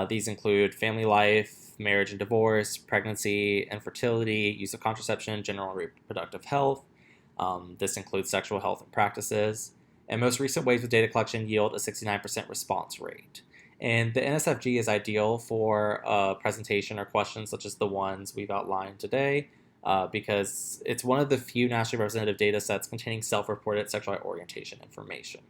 These include family life, marriage and divorce, pregnancy, infertility, use of contraception, general reproductive health. This includes sexual health and practices. And most recent waves of data collection yield a 69% response rate. And the NSFG is ideal for a presentation or questions such as the ones we've outlined today because it's one of the few nationally representative data sets containing self-reported sexual orientation information.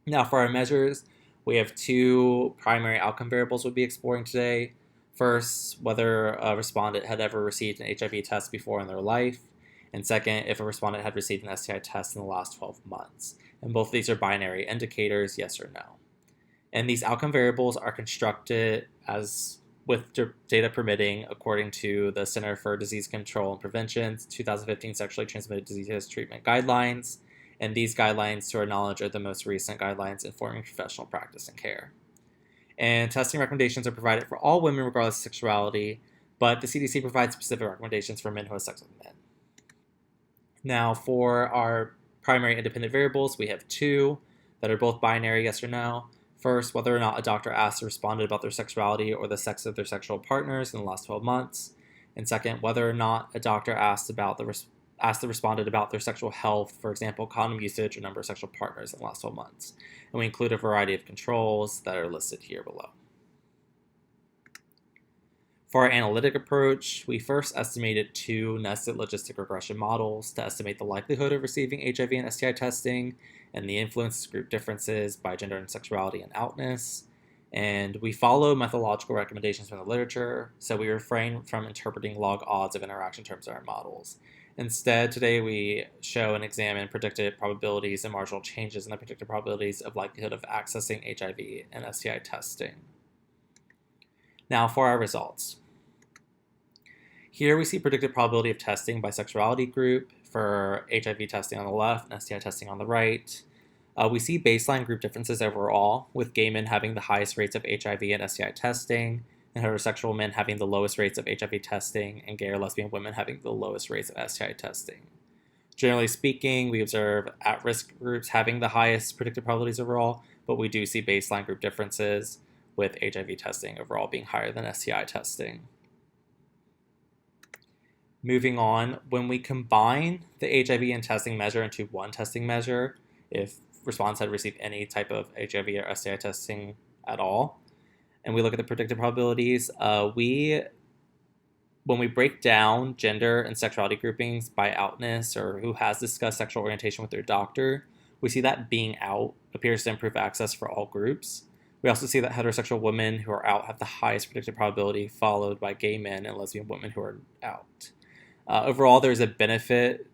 Now, for our measures, we have two primary outcome variables we'll be exploring today. First, whether a respondent had ever received an HIV test before in their life. And second, if a respondent had received an STI test in the last 12 months. And both of these are binary indicators, yes or no. And these outcome variables are constructed as with data permitting according to the Center for Disease Control and Prevention's 2015 Sexually Transmitted Diseases Treatment Guidelines. And these guidelines, to our knowledge, are the most recent guidelines informing professional practice and care. And testing recommendations are provided for all women regardless of sexuality, but the CDC provides specific recommendations for men who have sex with men. Now, for our primary independent variables, we have two that are both binary, yes or no. First, whether or not a doctor asked the respondent about their sexuality or the sex of their sexual partners in the last 12 months. And second, whether or not a doctor asked the respondent about their sexual health, for example, condom usage or number of sexual partners in the last 12 months. And we include a variety of controls that are listed here below. For our analytic approach, we first estimated two nested logistic regression models to estimate the likelihood of receiving HIV and STI testing and the influence of group differences by gender and sexuality and outness. And we follow methodological recommendations from the literature, so we refrain from interpreting log odds of interaction terms in our models. Instead, today we show and examine predicted probabilities and marginal changes in the predicted probabilities of likelihood of accessing HIV and STI testing. Now for our results. Here we see predicted probability of testing by sexuality group for HIV testing on the left and STI testing on the right. We see baseline group differences overall, with gay men having the highest rates of HIV and STI testing, and heterosexual men having the lowest rates of HIV testing, and gay or lesbian women having the lowest rates of STI testing. Generally speaking, we observe at-risk groups having the highest predicted probabilities overall, but we do see baseline group differences, with HIV testing overall being higher than STI testing. Moving on, when we combine the HIV and testing measure into one testing measure, if respondents had received any type of HIV or STI testing at all, and we look at the predicted probabilities, when we break down gender and sexuality groupings by outness or who has discussed sexual orientation with their doctor, we see that being out appears to improve access for all groups. We also see that heterosexual women who are out have the highest predicted probability, followed by gay men and lesbian women who are out. Overall, there's a benefit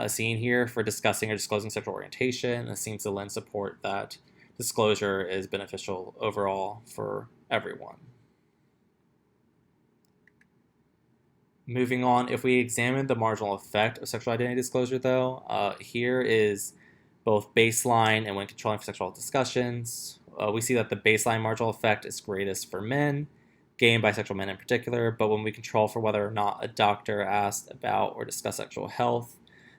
seen here for discussing or disclosing sexual orientation. It seems to lend support that disclosure is beneficial overall for everyone. Moving on, if we examine the marginal effect of sexual identity disclosure, though, here is both baseline and when controlling for sexual discussions. We see that the baseline marginal effect is greatest for men, gay and bisexual men in particular, but when we control for whether or not a doctor asked about or discussed sexual health,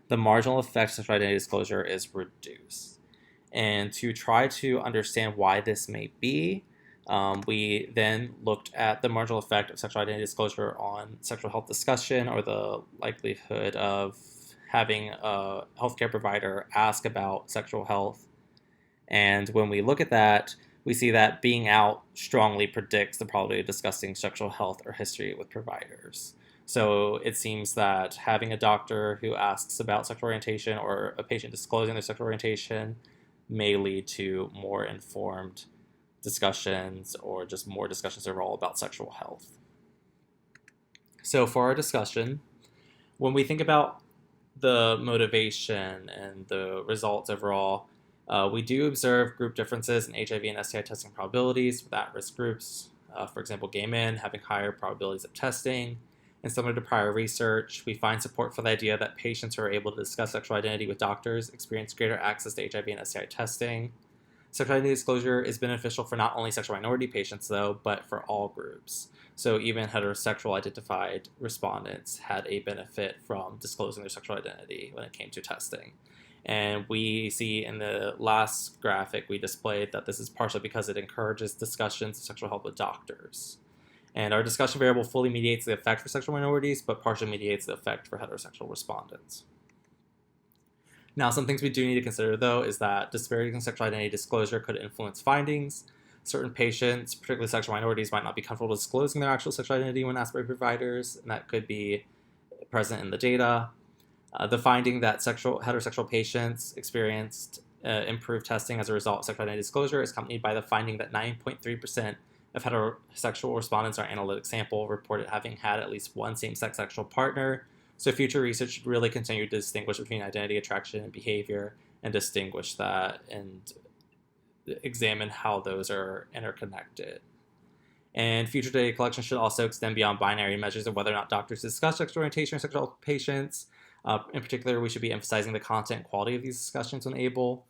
the marginal effect of sexual identity disclosure is reduced. And to try to understand why this may be, we then looked at the marginal effect of sexual identity disclosure on sexual health discussion, or the likelihood of having a healthcare provider ask about sexual health. And when we look at that, we see that being out strongly predicts the probability of discussing sexual health or history with providers. So it seems that having a doctor who asks about sexual orientation or a patient disclosing their sexual orientation may lead to more informed discussions or just more discussions overall about sexual health. So for our discussion, when we think about the motivation and the results overall, we do observe group differences in HIV and STI testing probabilities with at-risk groups. For example, gay men having higher probabilities of testing. And similar to prior research, we find support for the idea that patients who are able to discuss sexual identity with doctors experience greater access to HIV and STI testing. Sexual identity disclosure is beneficial for not only sexual minority patients, though, but for all groups. So even heterosexual identified respondents had a benefit from disclosing their sexual identity when it came to testing. And we see in the last graphic we displayed that this is partially because it encourages discussions of sexual health with doctors. And our discussion variable fully mediates the effect for sexual minorities, but partially mediates the effect for heterosexual respondents. Now, some things we do need to consider, though, is that disparities in sexual identity disclosure could influence findings. Certain patients, particularly sexual minorities, might not be comfortable disclosing their actual sexual identity when asked by providers, and that could be present in the data. The finding that heterosexual patients experienced improved testing as a result of sexual identity disclosure is accompanied by the finding that 9.3% of heterosexual respondents in our analytic sample reported having had at least one same-sex sexual partner. So future research should really continue to distinguish between identity, attraction, and behavior, and distinguish that and examine how those are interconnected. And future data collection should also extend beyond binary measures of whether or not doctors discuss sexual orientation or sexual health with patients. In particular, we should be emphasizing the content and quality of these discussions when able.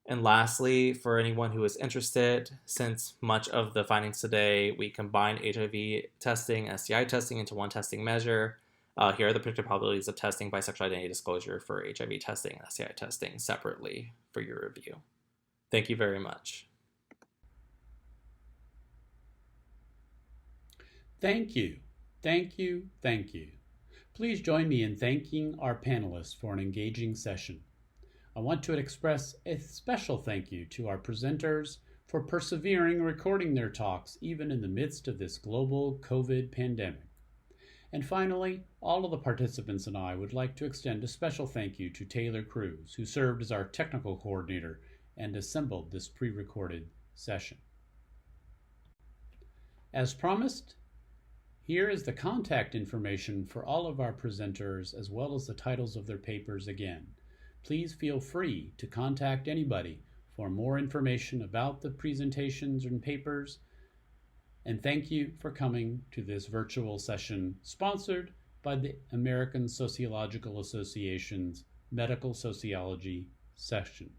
And lastly, for anyone who is interested, since much of the findings today, we combined HIV testing and STI testing into one testing measure. Here are the predicted probabilities of testing by sexual identity disclosure for HIV testing and STI testing separately for your review. Thank you very much. Thank you. Thank you. Thank you. Please join me in thanking our panelists for an engaging session. I want to express a special thank you to our presenters for persevering recording their talks even in the midst of this global COVID pandemic. And finally, all of the participants and I would like to extend a special thank you to Taylor Cruz, who served as our technical coordinator and assembled this pre-recorded session. As promised, here is the contact information for all of our presenters as well as the titles of their papers again. Please feel free to contact anybody for more information about the presentations and papers. And thank you for coming to this virtual session sponsored by the American Sociological Association's Medical Sociology session.